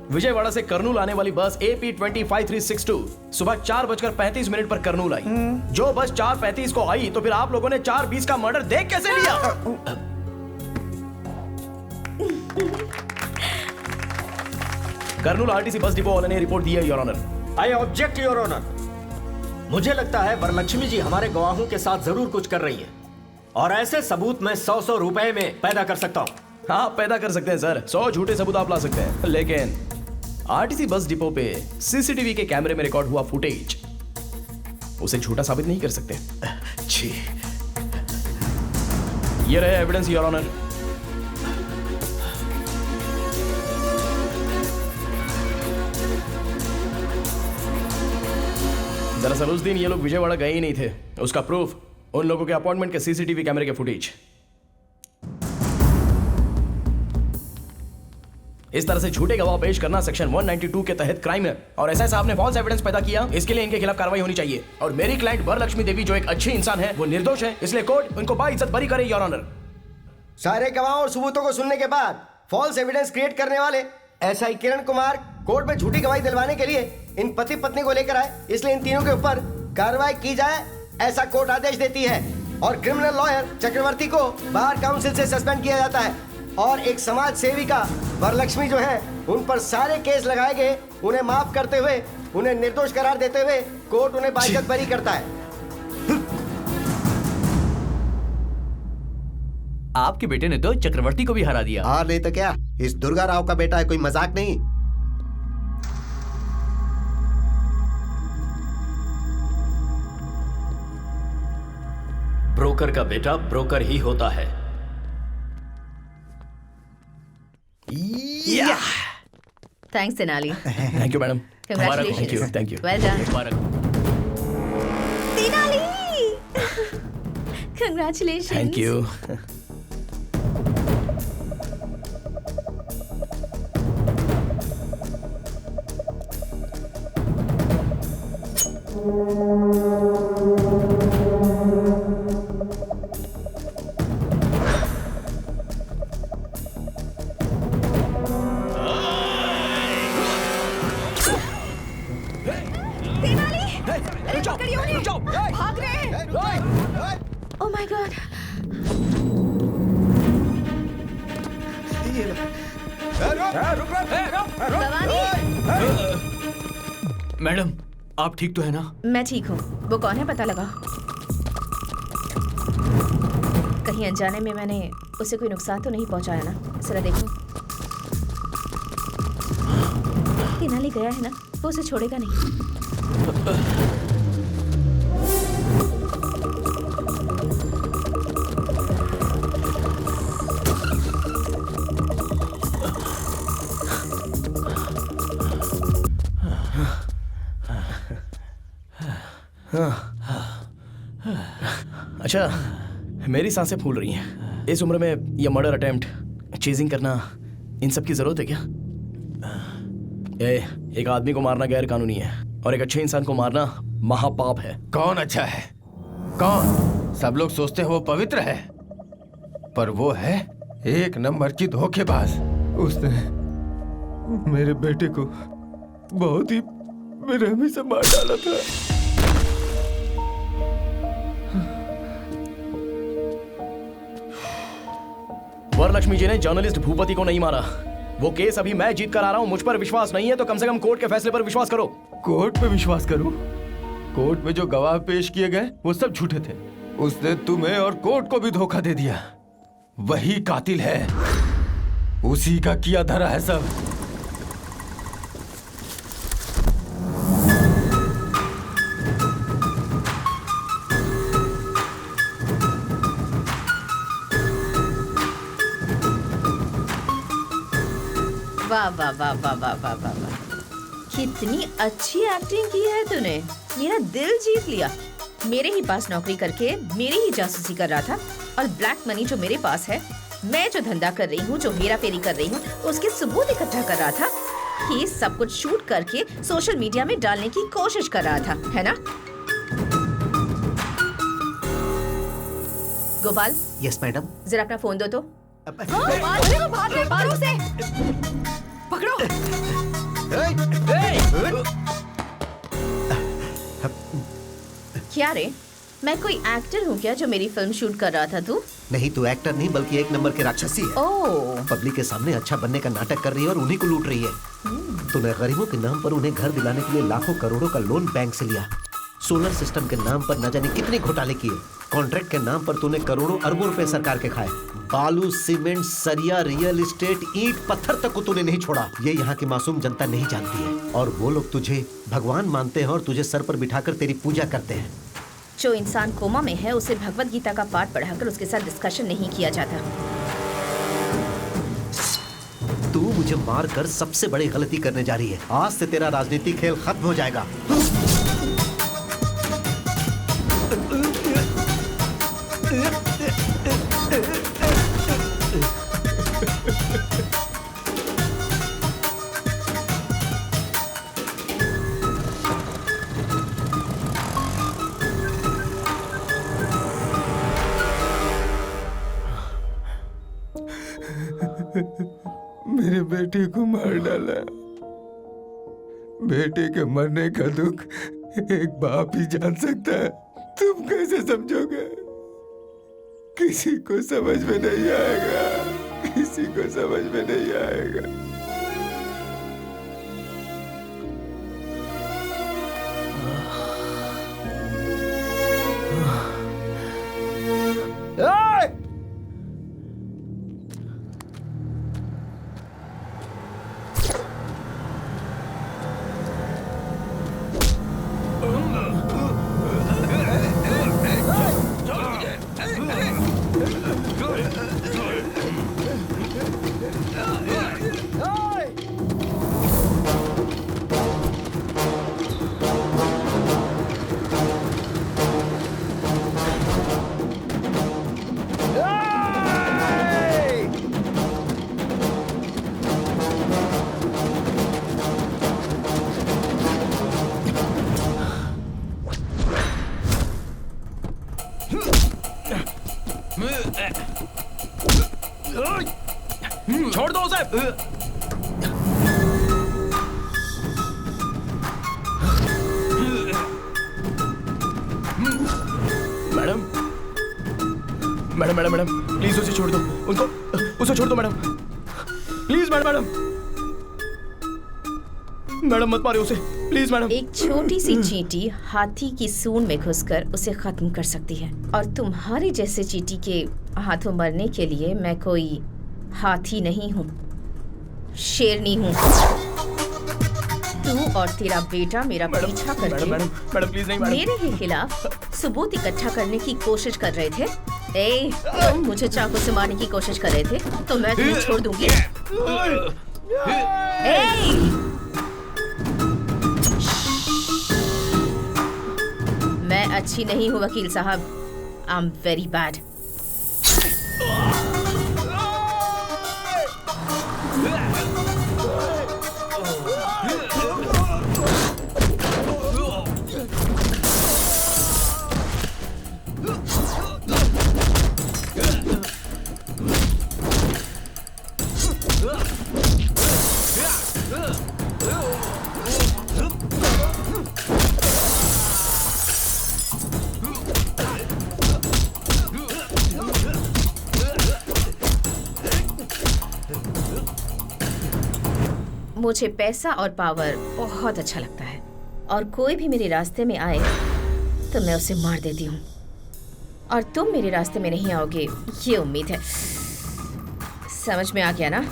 विजयवाड़ा से कर्नूल आने वाली बस AP 25362 सुबह 4:35 पर कर्नूल आई। जो बस 4:35 को आई, तो फिर आप लोगों ने 4:20 का मर्डर देख कैसे लिया? कर्नूल RTC बस डिपो वाले ने रिपोर्ट दी है your honour. I object your honour. मुझे लगता है वरलक्ष्मी जी हमारे गवाहों के साथ जरूर कुछ कर रही है, और ऐसे सबूत मैं 100 रुपए में पैदा कर सकता हूँ। हाँ, पैदा कर सकते हैं सर, 100 झूठे सबूत आप ला सकते हैं, लेकिन RTC बस डिपो पे CCTV के कैमरे में रिकॉर्ड हुआ फुटेज उसे झूठा साबित नहीं कर सकते। जी, ये रहे एविडेंस योर ऑनर। दरअसल उस दिन ये लोग विजयवाड़ा गए ही नहीं थे। उसका प्रूफ उन लोगों के अपॉइंटमेंट के CCTV कैमरे के फुटेज। इस तरह से झूठे गवाह पेश करना सेक्शन 192 के तहत क्राइम है, और ऐसा आपने फॉल्स एविडेंस पैदा किया, इसके लिए इनके खिलाफ कार्रवाई होनी चाहिए। और मेरी क्लाइंट वरलक्ष्मी देवी जो एक अच्छी इंसान है, वो निर्दोष है, इसलिए कोर्ट उनको बाइज्जत बरी करे योर ऑनर। सारे गवाहों और सबूतों को सुनने के बाद फॉल्स एविडेंस क्रिएट करने वाले SI किरण कुमार कोर्ट में झूठी गवाही दिलवाने के लिए इन पति पत्नी को लेकर आए, इसलिए इन तीनों के ऊपर कार्रवाई की जाए, ऐसा कोर्ट आदेश देती है। और क्रिमिनल लॉयर चक्रवर्ती को बार काउंसिल से सस्पेंड किया जाता है, और एक समाज सेविका वरलक्ष्मी जो है, उन पर सारे केस लगाए गए। उन्हें माफ करते हुए, उन्हें निर्दोष करार देते हुए कोर्ट उन्हें बाइज्जत बरी करता है। आपके बेटे ने तो चक्रवर्ती को भी हरा दिया। हाँ, नहीं तो क्या, इस दुर्गा राव का बेटा है, कोई मजाक नहीं। ब्रोकर का बेटा ब्रोकर ही होता है। Thanks Tenali. Thank you madam. Congratulations. Thank you. Well done. Tenali. Congratulations. Thank you. Tenali, अरे पकड़िए उन्हें, भाग रहे हैं। ये लो। मैडम आप ठीक तो है ना? मैं ठीक हूँ। वो कौन है पता लगा? कहीं अनजाने में मैंने उसे कोई नुकसान तो नहीं पहुंचाया ना? जरा देखो। तेनाली गया है ना, वो उसे छोड़ेगा नहीं। अच्छा, मेरी सांसें फूल रही हैं। इस उम्र में ये मर्डर अटेम्प्ट, चेजिंग करना, इन सब की जरूरत है क्या? एक आदमी को मारना गैर कानूनी है और एक अच्छे इंसान को मारना महापाप है। कौन अच्छा है? कौन? सब लोग सोचते हैं वो पवित्र है, पर वो है एक नंबर की धोखेबाज। उसने मेरे बेटे को बहुत ही बेरहमी से मार डाला था। वरलक्ष्मी जी ने जर्नलिस्ट भूपति को नहीं मारा। वो केस अभी मैं जीत कर आ रहा हूँ। मुझ पर विश्वास नहीं है तो कम से कम कोर्ट के फैसले पर विश्वास करो। कोर्ट पे विश्वास करूं? कोर्ट में जो गवाह पेश किए गए वो सब झूठे थे। उसने तुम्हें और कोर्ट को भी धोखा दे दिया। वही कातिल है, उसी का किया धरा है सब। वाह वाह वाह वाह वाह वाह वाह वाह, कितनी अच्छी एक्टिंग की है तूने। मेरा दिल जीत लिया। मेरे ही पास नौकरी करके मेरी ही जासूसी कर रहा था और ब्लैक मनी जो मेरे पास है, मैं जो धंधा कर रही हूँ, जो हेरा फेरी कर रही हूँ, उसके सबूत इकट्ठा कर रहा था। ये सब कुछ शूट करके सोशल मीडिया में डालने की कोशिश कर रहा था, है ना? गोपाल। Yes madam. जरा अपना फोन दो तो। पकड़ो। क्या रे, मैं कोई एक्टर हूँ क्या जो मेरी फिल्म शूट कर रहा था तू? नहीं, तू एक्टर नहीं बल्कि एक नंबर के राक्षसी है। ओह। पब्लिक के सामने अच्छा बनने का नाटक कर रही है और उन्हीं को लूट रही है। तूने गरीबों के नाम पर उन्हें घर दिलाने के लिए लाखों करोड़ों का लोन बैंक से लिया। सोलर सिस्टम के नाम पर न जाने कितने घोटाले किए। कॉन्ट्रैक्ट के नाम पर तूने करोड़ों अरबों रुपए सरकार के खाए। बालू, सीमेंट, सरिया, रियल एस्टेट, ईंट, पत्थर तक को तूने नहीं छोड़ा। ये यहाँ की मासूम जनता नहीं जानती है और वो लोग तुझे भगवान मानते हैं और तुझे सर पर बिठाकर तेरी पूजा करते हैं। जो इंसान कोमा में है उसे भगवत गीता का पाठ पढ़ाकर उसके साथ डिस्कशन नहीं किया जाता। तू मुझे मार कर सबसे बड़ी गलती करने जा रही है। आज से तेरा राजनीतिक खेल खत्म हो जाएगा। मेरे बेटे को मार डाला। बेटे के मरने का दुख एक बाप ही जान सकता है। तुम कैसे समझोगे? किसी को समझ में नहीं आएगा, किसी को समझ में नहीं आएगा। छोड़ दो उसे। Madam madam madam madam please उसे छोड़ दो। उसे छोड़ दो मैडम। प्लीज मैडम मैडम मत मारिए उसे प्लीज मैडम। एक छोटी सी चींटी हाथी की सूंड में घुसकर उसे खत्म कर सकती है, और तुम्हारे जैसे चींटी के हाथों मरने के लिए मैं कोई हाथी नहीं हूँ, शेरनी हूँ। तू और तेरा बेटा मेरा पीछा करके मैडम प्लीज नहीं मैडम। मेरे ही खिलाफ सबूत इकट्ठा करने की कोशिश कर रहे थे। ए, तुम मुझे चाकू से मारने की कोशिश कर रहे थे तो मैं तुम्हें छोड़ दूंगी। ए! मैं अच्छी नहीं हूँ वकील साहब, आई एम वेरी बैड। मुझे पैसा और पावर बहुत अच्छा लगता है, और कोई भी मेरे रास्ते में आए तो मैं उसे मार देती हूँ, और तुम मेरे रास्ते में नहीं आओगे ये उम्मीद है। समझ में आ गया ना?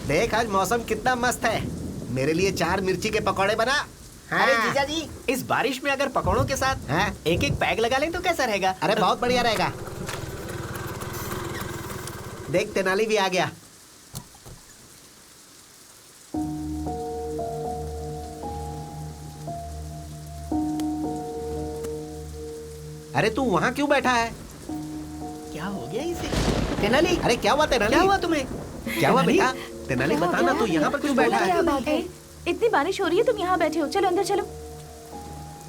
देख आज मौसम कितना मस्त है, मेरे लिए 4 मिर्ची के पकौड़े बना। अरे जीजा जी, इस बारिश में अगर पकौड़ों के साथ एक एक पैग लगा लें तो कैसा रहेगा? अरे बहुत बढ़िया रहेगा। देख तेनाली भी आ गया। अरे तू वहाँ क्यों बैठा है? क्या हो गया इसे? तेनाली, अरे क्या हुआ तेनाली? क्या हुआ तुम्हें? क्या हुआ बेटा? तेनाली बताना, तू यहाँ पर क्यों बैठा है? क्या बात है? इतनी बारिश हो रही है, तुम यहाँ बैठे हो। चलो अंदर चलो।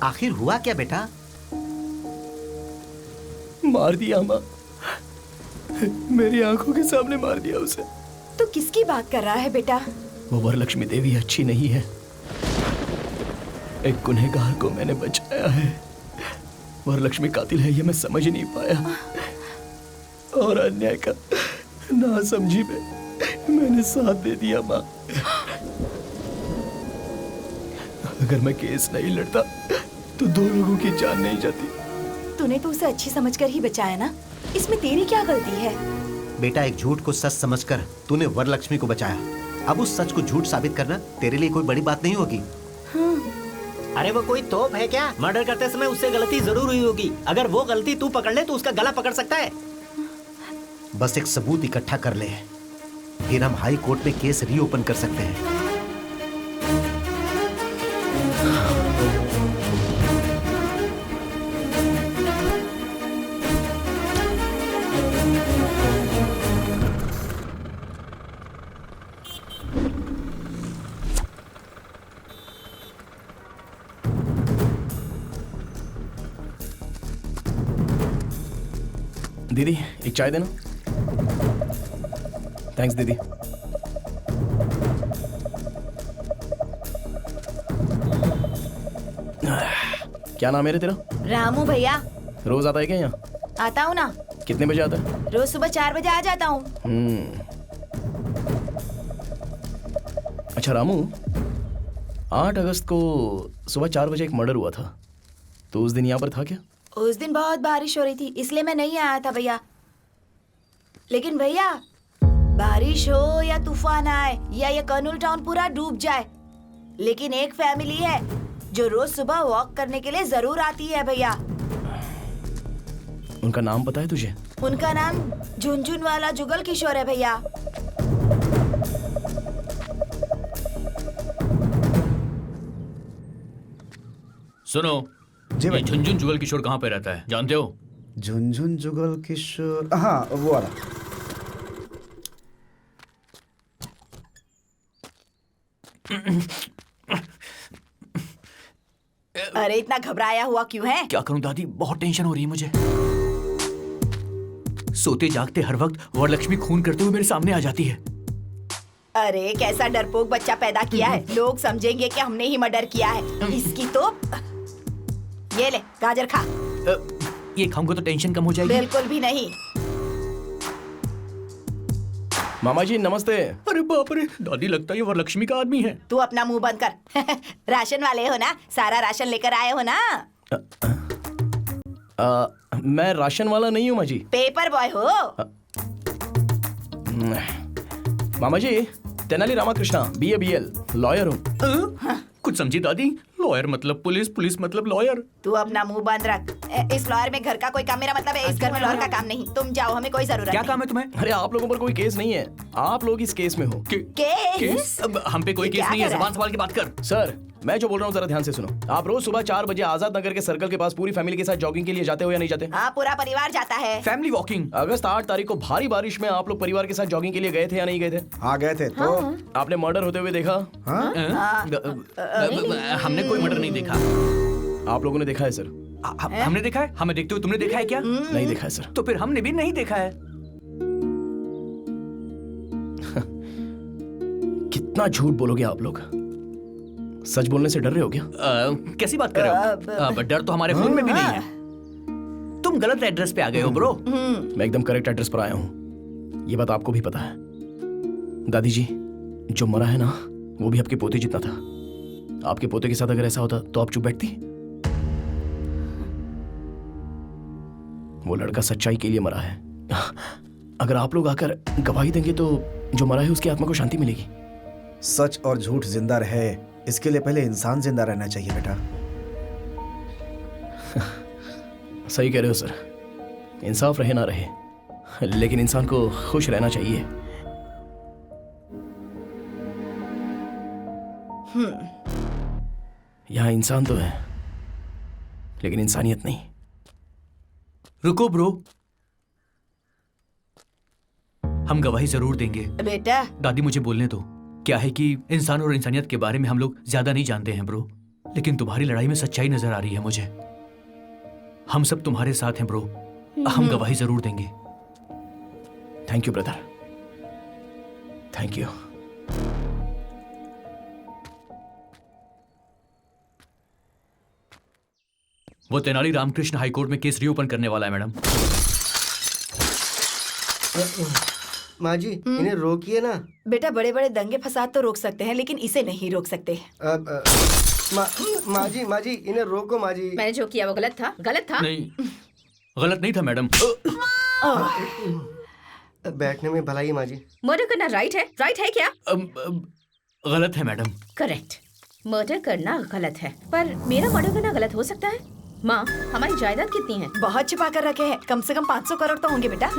आखिर हुआ क्या बेटा? मार दिया माँ, मेरी आंखों के सामने मार दिया उसे। तू किसकी बात कर रहा है बेटा? वो वरलक्ष्मी देवी अच्छी नहीं है, एक गुनहगार को मैंने बचाया है। वरलक्ष्मी कातिल है ये मैं समझ नहीं पाया, और अन्याय का ना समझी में मैंने साथ दे दिया माँ। अगर मैं केस नहीं लड़ता तो 2 लोगों की जान नहीं जाती। तूने तो उसे अच्छी समझकर ही बचाया ना, इसमें तेरी क्या गलती है? बेटा एक झूठ को सच समझकर तूने वरलक्ष्मी को बचाया, अब उस सच को झूठ साबित करना तेरे लिए कोई बड़ी बात नहीं होगी। अरे वो कोई तोप है क्या? मर्डर करते समय उससे गलती जरूर हुई होगी। अगर वो गलती तू पकड़ ले तो उसका गला पकड़ सकता है। बस एक सबूत इकट्ठा कर ले, फिर हम हाई कोर्ट में केस रीओपन कर सकते हैं। दीदी एक चाय देना। थैंक्स दीदी। क्या नाम है रे तेरा? रामू भैया। रोज आता है क्या यहाँ? आता हूँ ना। कितने बजे आता है? रोज सुबह 4 बजे आ जाता हूँ। अच्छा रामू, 8 अगस्त को सुबह 4 बजे एक मर्डर हुआ था, तो उस दिन यहाँ पर था क्या? उस दिन बहुत बारिश हो रही थी इसलिए मैं नहीं आया था भैया। लेकिन भैया बारिश हो या तूफान आए या ये कर्नूल टाउन पूरा डूब जाए, लेकिन एक फैमिली है जो रोज सुबह वॉक करने के लिए जरूर आती है भैया। उनका नाम पता है तुझे? उनका नाम झुनझुन वाला जुगल किशोर है भैया। सुनो, ये झुनझुन जुगल किशोर कहाँ पे रहता है जानते हो? झुनझुन जुगल किशोर, हाँ वो वाला। अरे इतना घबराया हुआ क्यों है? क्या करूं दादी, बहुत टेंशन हो रही है मुझे। सोते जागते हर वक्त वरलक्ष्मी खून करते हुए मेरे सामने आ जाती है। अरे कैसा डरपोक बच्चा पैदा किया है, लोग समझेंगे कि हमने ही मर्डर किया है। इसकी तो ये ले गाजर खा। ये खाऊंगा तो टेंशन कम हो जाएगी? बिल्कुल भी नहीं। मामा जी नमस्ते। अरे बाप रे, दादी लगता है ये वरलक्ष्मी का आदमी है। तू अपना मुंह बंद कर। राशन वाले हो ना, सारा राशन लेकर आए हो ना? मैं राशन वाला नहीं हूँ माँ जी। पेपर बॉय हो? मामा जी Tenali Ramakrishna BA BL lawyer हूँ। कुछ समझी दादी? लॉयर मतलब पुलिस, पुलिस मतलब लॉयर। तू अपना मुंह बंद रख। इस लॉयर में घर का कोई काम, मेरा मतलब है इस घर में लॉयर का काम नहीं। तुम जाओ, हमें कोई जरूरत नहीं। क्या काम है तुम्हें? अरे आप लोगों पर कोई केस नहीं है, आप लोग इस केस में हो। केस? अब हम पे कोई केस नहीं है, जबान संभाल के बात कर। सर मैं जो बोल रहा हूँ जरा ध्यान से सुनो। आप रोज सुबह 4 बजे आजाद नगर के सर्कल के पास पूरी फैमिली के साथ जॉगिंग के लिए जाते हो या नहीं जाते? हाँ, पूरा परिवार जाता है। Family walking. अगस्त 8 तारीख को भारी बारिश में आप लोग परिवार के साथ जॉगिंग के लिए गए थे या नहीं गए थे? हाँ गए थे। तो आपने मर्डर होते हुए देखा? हमने कोई मर्डर नहीं देखा। आप लोगों ने देखा है सर? हमने देखा है? हमें देखते हुए तुमने देखा है क्या? नहीं देखा है सर। तो फिर हमने भी नहीं देखा है। कितना झूठ बोलोगे आप लोग? सच बोलने से डर रहे हो क्या? कैसी बात कर रहे हो? डर तो हमारे खून में भी नहीं है। तुम गलत एड्रेस पे आ गए हो ब्रो। मैं एकदम करेक्ट एड्रेस पर आया हूँ, ये बात आपको भी पता है। दादी जी जो मरा है ना वो भी आपके पोते जितना था। आपके पोते के साथ अगर ऐसा होता तो आप चुप बैठती? वो लड़का सच्चाई के लिए मरा है। अगर आप लोग आकर गवाही देंगे तो जो मरा है उसकी आत्मा को शांति मिलेगी। सच और झूठ जिंदा रहे इसके लिए पहले इंसान जिंदा रहना चाहिए बेटा। सही कह रहे हो सर, इंसाफ रहे ना रहे लेकिन इंसान को खुश रहना चाहिए। यहाँ इंसान तो है लेकिन इंसानियत नहीं। रुको ब्रो, हम गवाही जरूर देंगे। बेटा दादी मुझे बोलने दो। क्या है कि इंसान और इंसानियत के बारे में हम लोग ज्यादा नहीं जानते हैं ब्रो, लेकिन तुम्हारी लड़ाई में सच्चाई नजर आ रही है मुझे। हम सब तुम्हारे साथ हैं ब्रो, हम गवाही जरूर देंगे। Thank you brother, thank you. वो तेनाली रामकृष्ण हाईकोर्ट में केस रीओपन करने वाला है मैडम। माँ जी इन्हें रोकिए ना। बेटा बड़े बड़े दंगे फसाद तो रोक सकते हैं लेकिन इसे नहीं रोक सकते। माँ जी इन्हें रोको माँ जी। मैंने जो किया वो गलत था? गलत था? नहीं, गलत नहीं था मैडम। बैठने में भलाई माँ जी। मर्डर करना राइट है? राइट है क्या? गलत है मैडम। करेक्ट, मर्डर करना गलत है, पर मेरा मर्डर करना गलत हो सकता है? माँ हमारी जायदाद कितनी है? बहुत छिपा कर रखे हैं, कम से कम 500 करोड़ तो होंगे बेटा।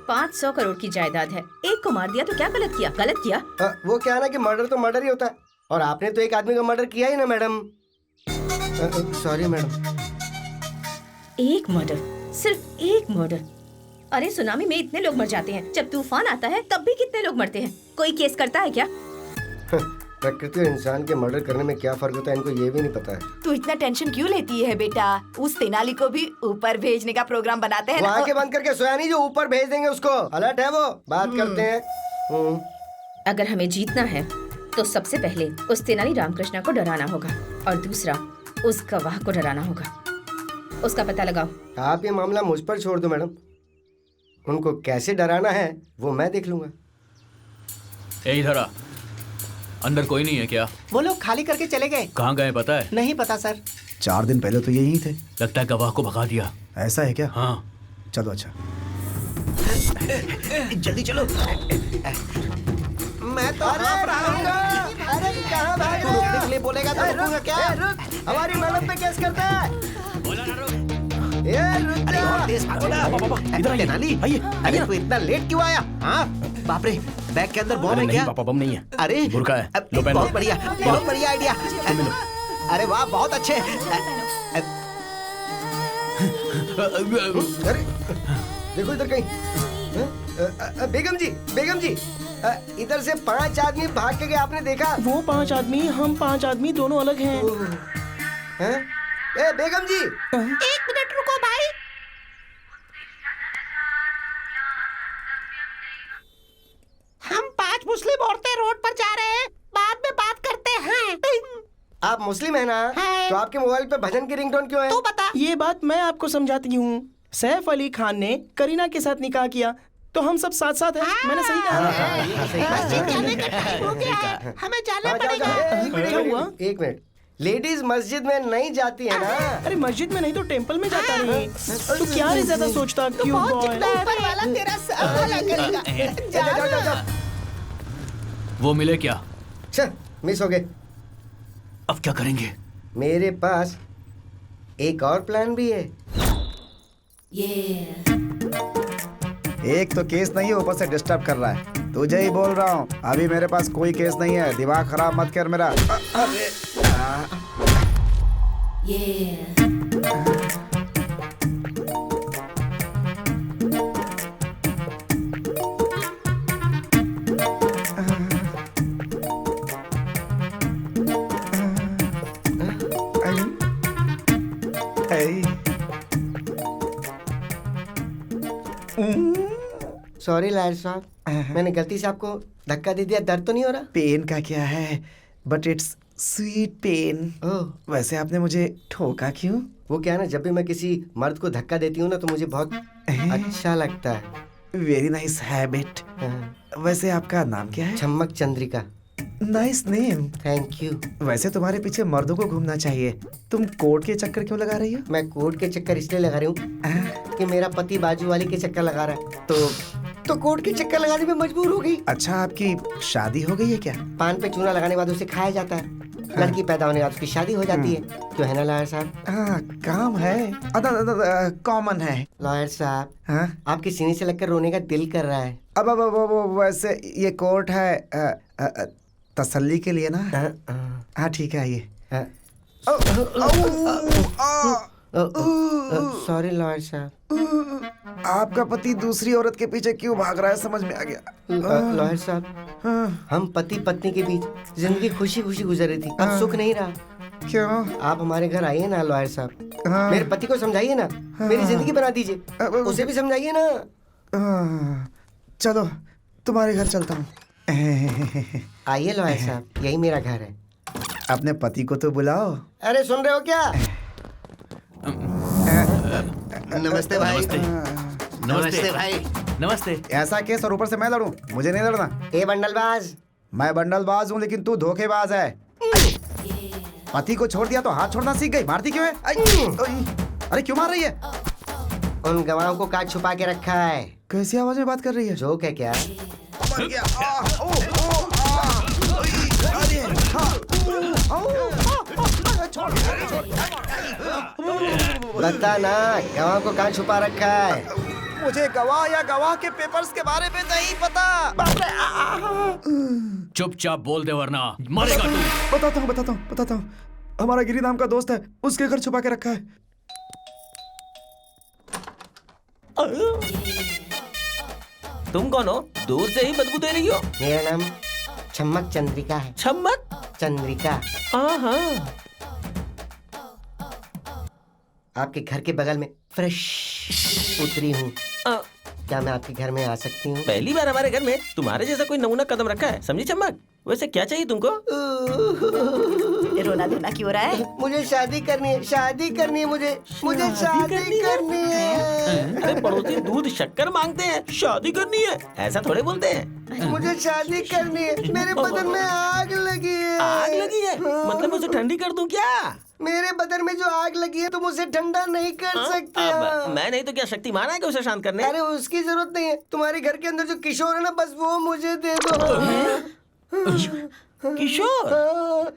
500 करोड़ की जायदाद है, एक को मार दिया तो क्या गलत किया? गलत किया? वो क्या है ना कि मर्डर तो मर्डर ही होता है, और आपने तो एक आदमी का मर्डर किया ही ना मैडम। Sorry madam. एक मर्डर, सिर्फ एक मर्डर? अरे सुनामी में इतने लोग मर जाते हैं, जब तूफान आता है तब भी कितने लोग मरते हैं। कोई केस करता है क्या? प्रकृति और इंसान के मर्डर करने में क्या फर्क होता है इनको ये भी नहीं पता है। तू इतना टेंशन क्यों लेती है बेटा? उस तेनाली को भी ऊपर भेजने का प्रोग्राम बनाते हैं वो ना। आंखें बंद करके सोया नहीं जो ऊपर भेज देंगे उसको। अलर्ट है वो, बात करते हैं। अगर हमें जीतना है तो सबसे पहले उस तेनाली रामकृष्ण को डराना होगा और दूसरा उस गवाह को डराना होगा। उसका पता लगाओ। आप ये मामला मुझ पर छोड़ दो मैडम, उनको कैसे डराना है वो मैं देख लूंगा। इधर आ। अंदर कोई नहीं है क्या? वो लोग खाली करके चले गए। कहाँ गए पता है? नहीं पता सर। 4 दिन पहले तो यही थे। लगता है गवाह को भगा दिया। ऐसा है क्या? हाँ। चलो अच्छा। जल्दी चलो। मैं तो अरे कहाँ भाग रहे हो? रुकने के लिए बोलेगा तो रुकूंगा क्या? हमारी मैडम पे केस करता है। अरे और तेज भागो ना। इधर तेनाली, अरे तू इतना लेट क्यों आया? हाँ बाप रे, बैग के अंदर बम है क्या? पापा बम नहीं है। अरे बुर्का है। लो पहन। बहुत बढ़िया, बहुत बढ़िया आइडिया। अरे वाह बहुत अच्छे। अरे देखो इधर कहीं। बेगम जी, बेगम जी, इधर से 5 आदमी भाग के गए, आपने देखा? वो 5 आदमी, हम 5 आदमी दोनों अलग हैं। ए बेगम जी, 1 मिनट रुको भाई। आप मुस्लिम है ना? तो आपके मोबाइल पे भजन की रिंगटोन क्यों है? तो बता। ये बात मैं आपको समझाती हूँ। सैफ अली खान ने करीना के साथ निकाह किया तो हम सब साथ साथ हैं। मैंने सही कहा। हमें जाना पड़ेगा। क्या हुआ? एक मिनट, लेडीज मस्जिद में नहीं जाती है ना? अरे मस्जिद में नहीं तो टेंपल में जाता नहीं। तू क्या रे ज्यादा सोचता क्यों बॉय? ऊपर वाला तेरा सब भला करेगा। जा। वो मिले क्या? मिस हो गए। अब क्या करेंगे? मेरे पास एक और प्लान भी है। एक तो केस नहीं है, ऊपर से डिस्टर्ब कर रहा है। तुझे ही बोल रहा हूँ, अभी मेरे पास कोई केस नहीं है। दिमाग खराब मत कर मेरा। अरे सॉरी लायर साहब, मैंने गलती से आपको धक्का दे दिया। दर्द तो नहीं हो रहा? पेन का क्या है, बट इट्स स्वीट पेन। वैसे आपने मुझे ठोका क्यों? वो क्या है ना, जब भी मैं किसी मर्द को धक्का देती हूँ ना तो मुझे बहुत अच्छा लगता है। Very nice habit. वैसे आपका नाम क्या है? Chammak Chandrika. Nice name. Thank you. वैसे तुम्हारे पीछे मर्दों को घूमना चाहिए। तुम कोर्ट के चक्कर क्यों लगा रही हो? मैं कोर्ट के चक्कर इसलिए लगा रही हूँ कि मेरा पति बाजू वाली के चक्कर लगा रहा है, तो कोर्ट के चक्कर लगाने में मजबूर हो गई। अच्छा, आपकी शादी हो गई है क्या? पान पे चूना लगाने के बाद उसे खाया जाता है। लड़की पैदा होने के बाद उसकी शादी हो जाती है। क्यों है ना लॉयर साहब? हाँ, काम है, कॉमन है। लॉयर साहब, आपकी सीने से लगकर रोने का दिल कर रहा है। अब वैसे ये कोर्ट है तसल्ली के लिए ना? हाँ ठीक है, आइए। सॉरी लॉयर साहब। आपका पति दूसरी औरत के पीछे क्यों भाग रहा है, समझ में आ गया। लॉयर साहब, हम पति पत्नी के बीच जिंदगी खुशी खुशी गुजर रही थी, अब सुख नहीं रहा। क्यों? आप हमारे घर आइए ना लॉयर साहब। मेरे पति को समझाइए ना, मेरी जिंदगी बना दीजिए। उसे भी समझाइए ना। चलो तुम्हारे घर चलता हूँ। आइए लॉयर साहब, यही मेरा घर है। अपने पति को तो बुलाओ। अरे सुन रहे हो क्या? नमस्ते भाई। नमस्ते भाई। नमस्ते। ऐसा केस और ऊपर से मैं लड़ूं? मुझे नहीं लड़ना। ए बंडलबाज। मैं बंडलबाज हूँ, लेकिन तू धोखेबाज है। पति को छोड़ दिया तो हाथ छोड़ना सीख गई। मारती क्यों है? अरे क्यों मार रही है? उन गवाहों को काट छुपा के रखा है। कैसी आवाज में बात कर रही है? जोक है क्या? मर गया। बता ना, गवाह को कहाँ छुपा रखा है? मुझे गवाह या गवाह के पेपर्स के बारे में नहीं पता। चुपचाप बोल दे वरना मरेगा तू। बताता हूँ। हमारा गिरी नाम का दोस्त है, उसके घर छुपा के रखा है। तुम कौन हो? दूर से ही बदबू दे रही हो। मेरा नाम चम्मक चंद्रिका है। चम्मक चंद्रिका। हाँ। आपके घर के बगल में फ्रेश उतरी हूँ। क्या मैं आपके घर में आ सकती हूँ? पहली बार हमारे घर में तुम्हारे जैसा कोई नमूना कदम रखा है, समझी चम्मक? वैसे क्या चाहिए तुमको? रोना धोना क्यों हो रहा है? मुझे शादी करनी है, शादी करनी है मुझे शादी करनी है। अरे पड़ोसी दूध शक्कर मांगते हैं, शादी करनी है ऐसा थोड़े बोलते हैं। मुझे शादी करनी है। मेरे बदन में आग लगी है। आग लगी है? मतलब उसे ठंडी कर दूं क्या? मेरे बदन में जो आग लगी है तुम उसे ठंडा नहीं कर सकते। मैं नहीं तो क्या शक्तिमान है कि उसे शांत करने? अरे उसकी जरूरत नहीं है। तुम्हारे घर के अंदर जो किशोर है ना, बस वो मुझे दे दो। किशोर?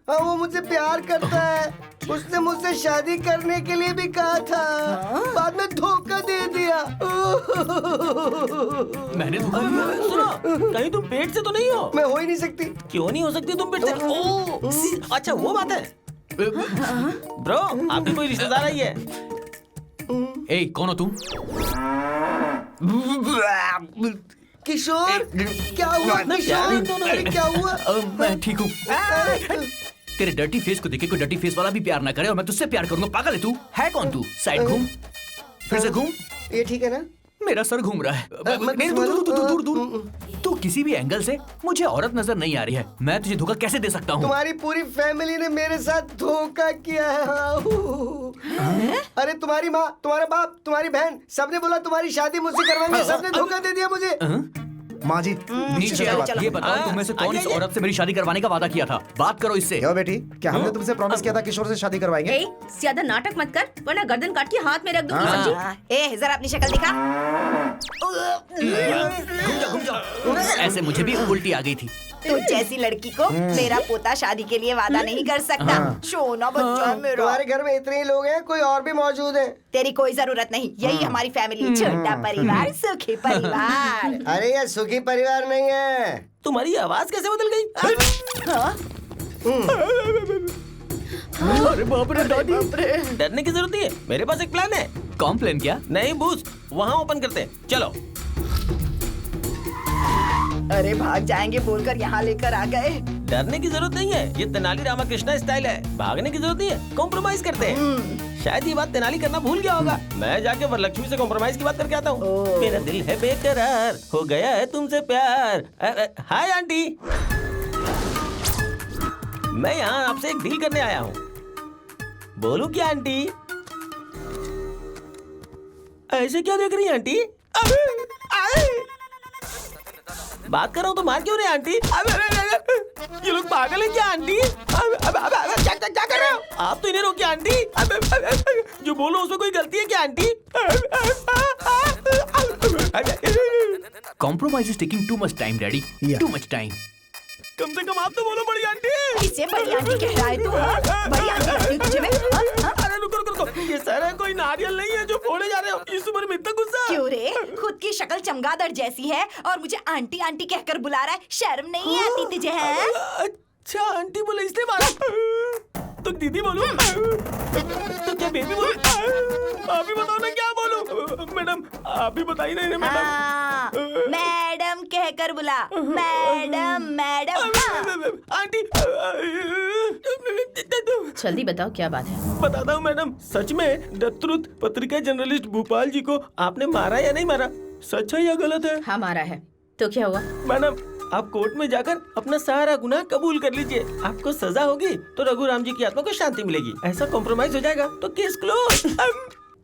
हाँ, वो मुझसे प्यार करता है। उसने मुझसे शादी करने के लिए भी कहा था, बाद में धोखा दे दिया। मैंने सुनो, कहीं तुम पेट से तो नहीं हो? मैं हो ही नहीं सकती। क्यों नहीं हो सकती तुम पेट से? ओह, अच्छा वो बात है। ब्रो, आपकी कोई रिश्तेदार आई है? ए, कौन हो तुम? किशोर, क्या हुआ? किशोर, अरे क्या हुआ? मैं ठीक हूँ। तेरे डर्टी फेस को देखे कोई डर्टी फेस वाला भी प्यार ना करे और मैं तुझसे प्यार करूंगा। पागल है तू? है कौन तू? साइड घूम, फिर से घूम। ये ठीक है ना? मेरा सर घूम रहा है। नहीं, दूर दूर। तू किसी भी एंगल से मुझे औरत नजर नहीं आ रही है। मैं तुझे धोखा कैसे दे सकता हूँ? तुम्हारी पूरी फैमिली ने मेरे साथ धोखा किया है। अरे तुम्हारी माँ, तुम्हारा बाप, तुम्हारी बहन, सबने बोला तुम्हारी शादी मुझसे करवाएंगे, सबने धोखा दे दिया मुझे। माँ जी नीचे आओ। ये बताओ तुम में से कौन इस औरत से मेरी शादी करवाने का वादा किया था? बात करो इससे। क्यों बेटी, क्या हमने तुमसे प्रॉमिस किया था किशोर से शादी करवाएंगे? ए, ज्यादा नाटक मत कर वरना गर्दन काट के हाथ में रख दूंगी, समझी? ए जरा अपनी शक्ल दिखा। घूम जाओ। ऐसे मुझे भी उल्टी आ गई थी। तू जैसी लड़की को मेरा पोता शादी के लिए वादा नहीं कर सकता। सोना बच्चा मेरा। तुम्हारे घर में इतने ही लोग हैं, कोई और भी मौजूद है? तेरी कोई जरूरत नहीं, यही हमारी फैमिली। छोटा परिवार, सुखी परिवार। अरे ये सुखी परिवार नहीं है। तुम्हारी आवाज कैसे बदल गई? अरे बाप रे दादी। डरने की जरूरत नहीं है, मेरे पास एक प्लान है। कौन प्लान? क्या? नहीं बूस्ट, वहाँ ओपन करते हैं, चलो। अरे भाग जाएंगे बोलकर यहाँ लेकर आ गए। डरने की जरूरत नहीं है, ये तेनाली रामाकृष्णा स्टाइल है। भागने की जरूरत नहीं है, कॉम्प्रोमाइज करते हैं। शायद ये बात तेनाली करना भूल गया होगा। मैं जाके वरलक्ष्मी से कॉम्प्रोमाइज की बात करके आता हूँ। मेरा दिल है बेकरार, हो गया है तुमसे प्यार। हाय आंटी, मैं यहाँ आपसे एक डील करने आया हूँ। बोलूं क्या आंटी? ऐसे क्या देख रही है आंटी? बात कर रहा हूँ तो मार क्यों रहे आंटी? ये लोग पागल हैं क्या आंटी? क्या कर रहे हो आप? तो इन्हें रोकिए आंटी। जो बोलो उसमें कोई गलती है क्या aunty? Compromise is taking too much time, Daddy. Too much time. कम से कम आप तो बोलो बड़ी आंटी। इसे बड़ी आंटी कह रहा है तू? बड़ी आंटी कहती हूँ तुझे मैं? अरे रुको, ये सारा कोई नारियल नहीं है जो फोड़े जा रहे हो। इस उम्र में इतना गुस्सा क्यों रे? खुद की शक्ल चमगादड़ जैसी है और मुझे आंटी आंटी कहकर बुला रहा है। शर्म नहीं आती तुझे? है अच्छा आंटी बोले इसलिए मारा। तो दीदी बोलूं? तो क्या बेबी बोलूं? आप ही बताओ ना क्या बोलूं? मैडम आप ही बताइए ना मैडम। मैडम कहकर बुला। Madam aunty. जल्दी बताओ क्या बात है? बताता हूँ मैडम। सच में द ट्रुथ पत्रिका जर्नलिस्ट भोपाल जी को आपने मारा या नहीं मारा? सच है या गलत है? हाँ मारा है। तो क्या हुआ? मैडम आप कोर्ट में जाकर अपना सारा गुनाह कबूल कर लीजिए। आपको सजा होगी तो रघुराम जी की आत्मा को शांति मिलेगी। ऐसा कॉम्प्रोमाइज हो जाएगा तो केस क्लोज।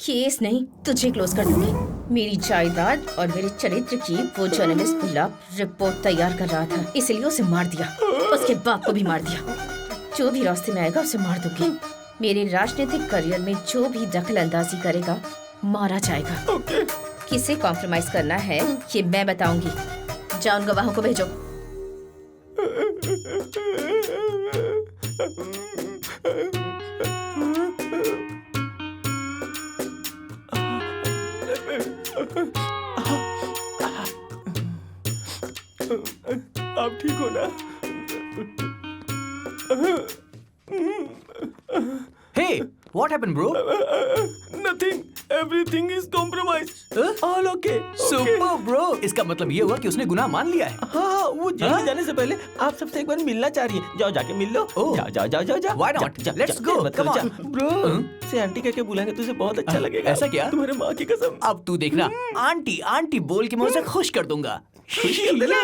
केस नहीं, तुझे क्लोज कर दूंगी। मेरी जायदाद और मेरे चरित्र की वो जर्नलिस्ट गुलाब रिपोर्ट तैयार कर रहा था, इसलिए उसे मार दिया। उसके बाप को भी मार दिया। जो भी रास्ते में आएगा उसे मार दूंगी। मेरे राजनीतिक करियर में जो भी दखल अंदाजी करेगा मारा जाएगा। किसे कॉम्प्रोमाइज करना है ये मैं बताऊंगी। जाओ उन गवाहों को भेजो। आप ठीक हो ना? Hey, what happened, bro? Nothing. Everything is compromised. All okay. Super, bro. इसका मतलब ये हुआ कि उसने गुनाह मान लिया है। हाँ, वो जेल में जाने से पहले आप सबसे एक बार मिलना चाह रही है। जाओ जाके मिल लो। जाओ। Why not? Let's go. Come on. Bro, से आंटी कह के बुलाएंगे तुझे बहुत अच्छा लगेगा। ऐसा क्या? तुम्हारे माँ की कसम। अब तू देखना, आंटी आंटी बोल के मैं उसे खुश कर दूंगा। खुशी कर देना।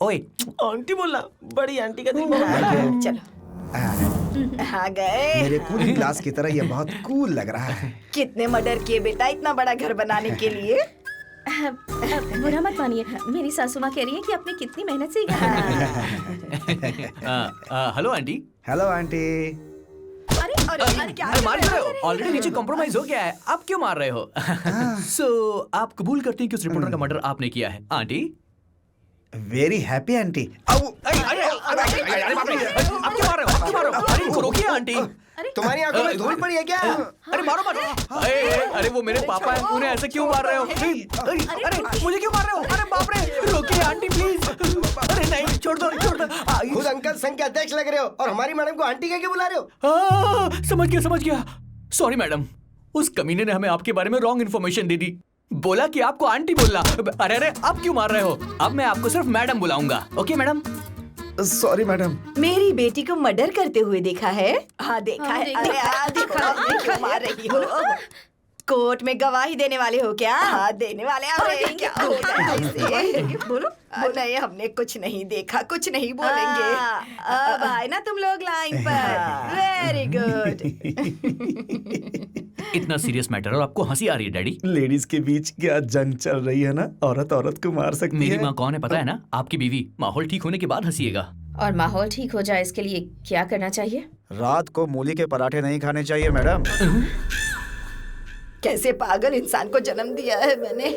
ओए, आंटी बोलना। बड़ी आंटी का दिल बहुत बड़ा है। चलो आ गए। मेरे पूरी क्लास की तरह ये बहुत कूल लग रहा है। कितने मर्डर किए बेटा इतना बड़ा घर बनाने के लिए? बुरा मत मानिए, मेरी सासू माँ कह रही है कि आपने कितनी मेहनत से हेलो आंटी। Hello aunty. अरे क्या मार रहे हो? ऑलरेडी नीचे कॉम्प्रोमाइज हो गया है, आप क्यों मार रहे हो? सो आप कबूल करते हैं कि उस रिपोर्टर का मर्डर आपने किया है? Aunty very happy aunty. आप क्यों मार रहे हो? अरे इनको रोकिए आंटी। तुम्हारी आंखों में धूल पड़ी है क्या? अरे मारो। अरे वो मेरे पापा हैं, उन्हें ऐसे क्यों मार रहे हो? अरे मुझे क्यों मार रहे हो? अरे बाप रे, रोकिए आंटी प्लीज। अरे नहीं, छोड़ दो। खुद अंकल संघ के अध्यक्ष लग रहे हो और हमारी मैडम को आंटी कह के बुला रहे हो। समझ गया। सॉरी मैडम, उस कमीने ने हमें आपके बारे में रॉन्ग इन्फॉर्मेशन दे दी। बोला कि आपको आंटी बोलना। अरे आप क्यों मार रहे हो? अब मैं आपको सिर्फ मैडम बुलाऊंगा। Okay madam? Sorry madam. मेरी बेटी को मर्डर करते हुए देखा है? हाँ देखा है। अरे देखा मार रही हो। कोर्ट में गवाही देने वाले हो क्या? देने वाले अरे क्या होता है इसे? बोलो नहीं, हमने कुछ नहीं देखा, कुछ नहीं बोलेंगे। अब आए ना तुम लोग लाइन पर। Very good. इतना सीरियस मैटर और आपको हंसी आ रही है डैडी? लेडीज के बीच क्या जंग चल रही है ना, औरत औरत को मार सकती है। मेरी माँ कौन है पता है ना? आपकी बीवी। माहौल ठीक होने के बाद हंसीएगा। और माहौल ठीक हो जाए इसके लिए क्या करना चाहिए? रात को मूली के पराठे नहीं खाने चाहिए मैडम। कैसे पागल इंसान को जन्म दिया है मैंने।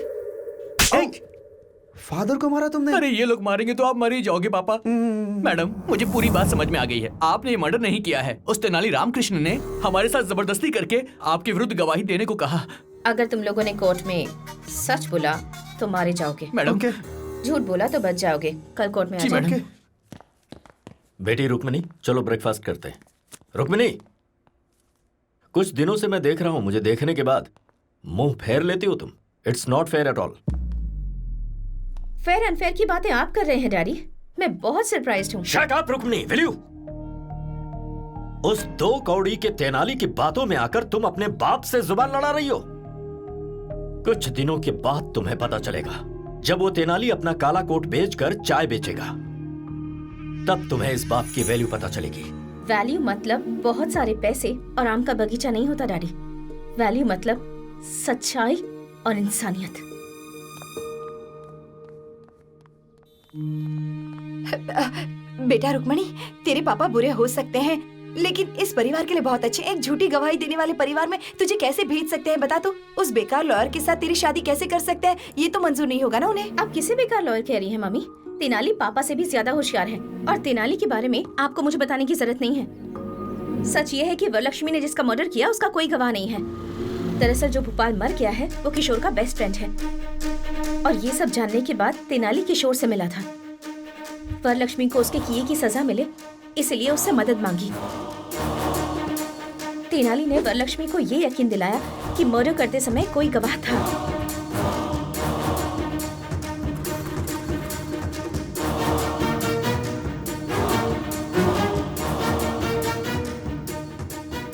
फादर को मारा तुमने? अरे ये लोग मारेंगे तो आप मर ही जाओगे पापा। मैडम मुझे पूरी बात समझ में आ गई है। आपने ये मर्डर नहीं किया है। उस तेनाली रामकृष्ण ने हमारे साथ जबरदस्ती करके आपके विरुद्ध गवाही देने को कहा। अगर तुम लोगों ने कोर्ट में सच बोला तो मारे जाओगे। मैडम झूठ बोला तो बच जाओगे। कल कोर्ट में आ जाओगे। बेटी रुक्मिनी, चलो ब्रेकफास्ट करते हैं। रुक्मिनी, कुछ दिनों से मैं देख रहा हूं, मुझे देखने के बाद मुंह फेर लेती हो तुम। It's not fair at all. Fair unfair की बातें आप कर रहे हैं डैडी। मैं बहुत सरप्राइज्ड हूँ। Shut up Rukmini, will you? उस 2 कौड़ी के तेनाली की बातों में आकर तुम अपने बाप से जुबान लड़ा रही हो। कुछ दिनों के बाद तुम्हें पता चलेगा, जब वो तेनाली अपना काला कोट बेचकर चाय बेचेगा, तब तुम्हें इस बात की वैल्यू पता चलेगी। वैल्यू मतलब बहुत सारे पैसे और आम का बगीचा नहीं होता डैडी। वैल्यू मतलब सच्चाई और इंसानियत। बेटा रुक्मणी, तेरे पापा बुरे हो सकते हैं, लेकिन इस परिवार के लिए बहुत अच्छे। एक झूठी गवाही देने वाले परिवार में तुझे कैसे भेज सकते हैं बता तो? उस बेकार लॉयर के साथ तेरी शादी कैसे कर सकते हैं? ये तो मंजूर नहीं होगा ना उन्हें। आप किसे बेकार लॉयर कह रही हैं मम्मी? तेनाली पापा से भी ज्यादा होशियार है और तेनाली के बारे में आपको मुझे बताने की जरूरत नहीं है। सच ये है कि वरलक्ष्मी ने जिसका मर्डर किया उसका कोई गवाह नहीं है। दरअसल जो भोपाल मर गया है वो किशोर का बेस्ट फ्रेंड है और ये सब जानने के बाद तेनाली किशोर से मिला था। वरलक्ष्मी को उसके किए की सजा मिले इसलिए उससे मदद मांगी। तेनाली ने वरलक्ष्मी को ये यकीन दिलाया कि मर्डर करते समय कोई गवाह था।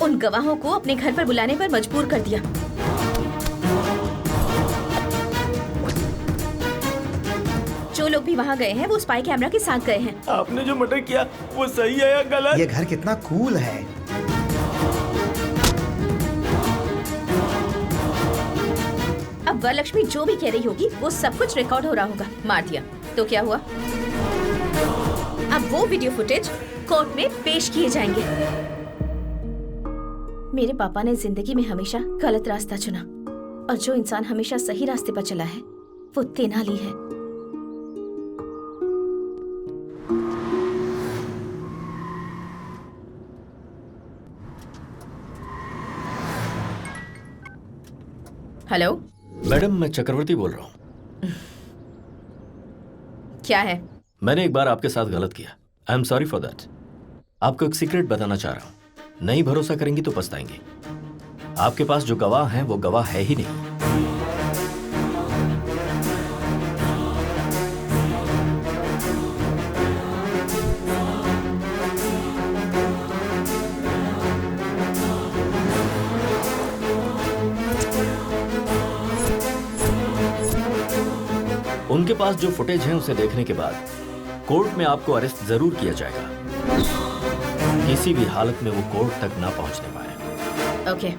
उन गवाहों को अपने घर पर बुलाने पर मजबूर कर दिया। जो लोग भी वहाँ गए हैं वो स्पाई कैमरा के साथ गए हैं। आपने जो मर्डर किया वो सही है या गलत? ये घर कितना कूल है। अब वरलक्ष्मी जो भी कह रही होगी वो सब कुछ रिकॉर्ड हो रहा होगा। मार दिया तो क्या हुआ? अब वो वीडियो फुटेज कोर्ट में पेश किए जाएंगे। मेरे पापा ने जिंदगी में हमेशा गलत रास्ता चुना और जो इंसान हमेशा सही रास्ते पर चला है वो तेनाली है। हेलो मैडम, मैं चक्रवर्ती बोल रहा हूँ। क्या है? मैंने एक बार आपके साथ गलत किया। I am sorry for that. आपको एक सीक्रेट बताना चाह रहा हूँ। नहीं भरोसा करेंगी तो पछताएंगे। आपके पास जो गवाह हैं वो गवाह है ही नहीं। उनके पास जो फुटेज है उसे देखने के बाद कोर्ट में आपको अरेस्ट जरूर किया जाएगा। किसी भी हालत में वो कोर्ट तक ना पहुंचने पाए। ओके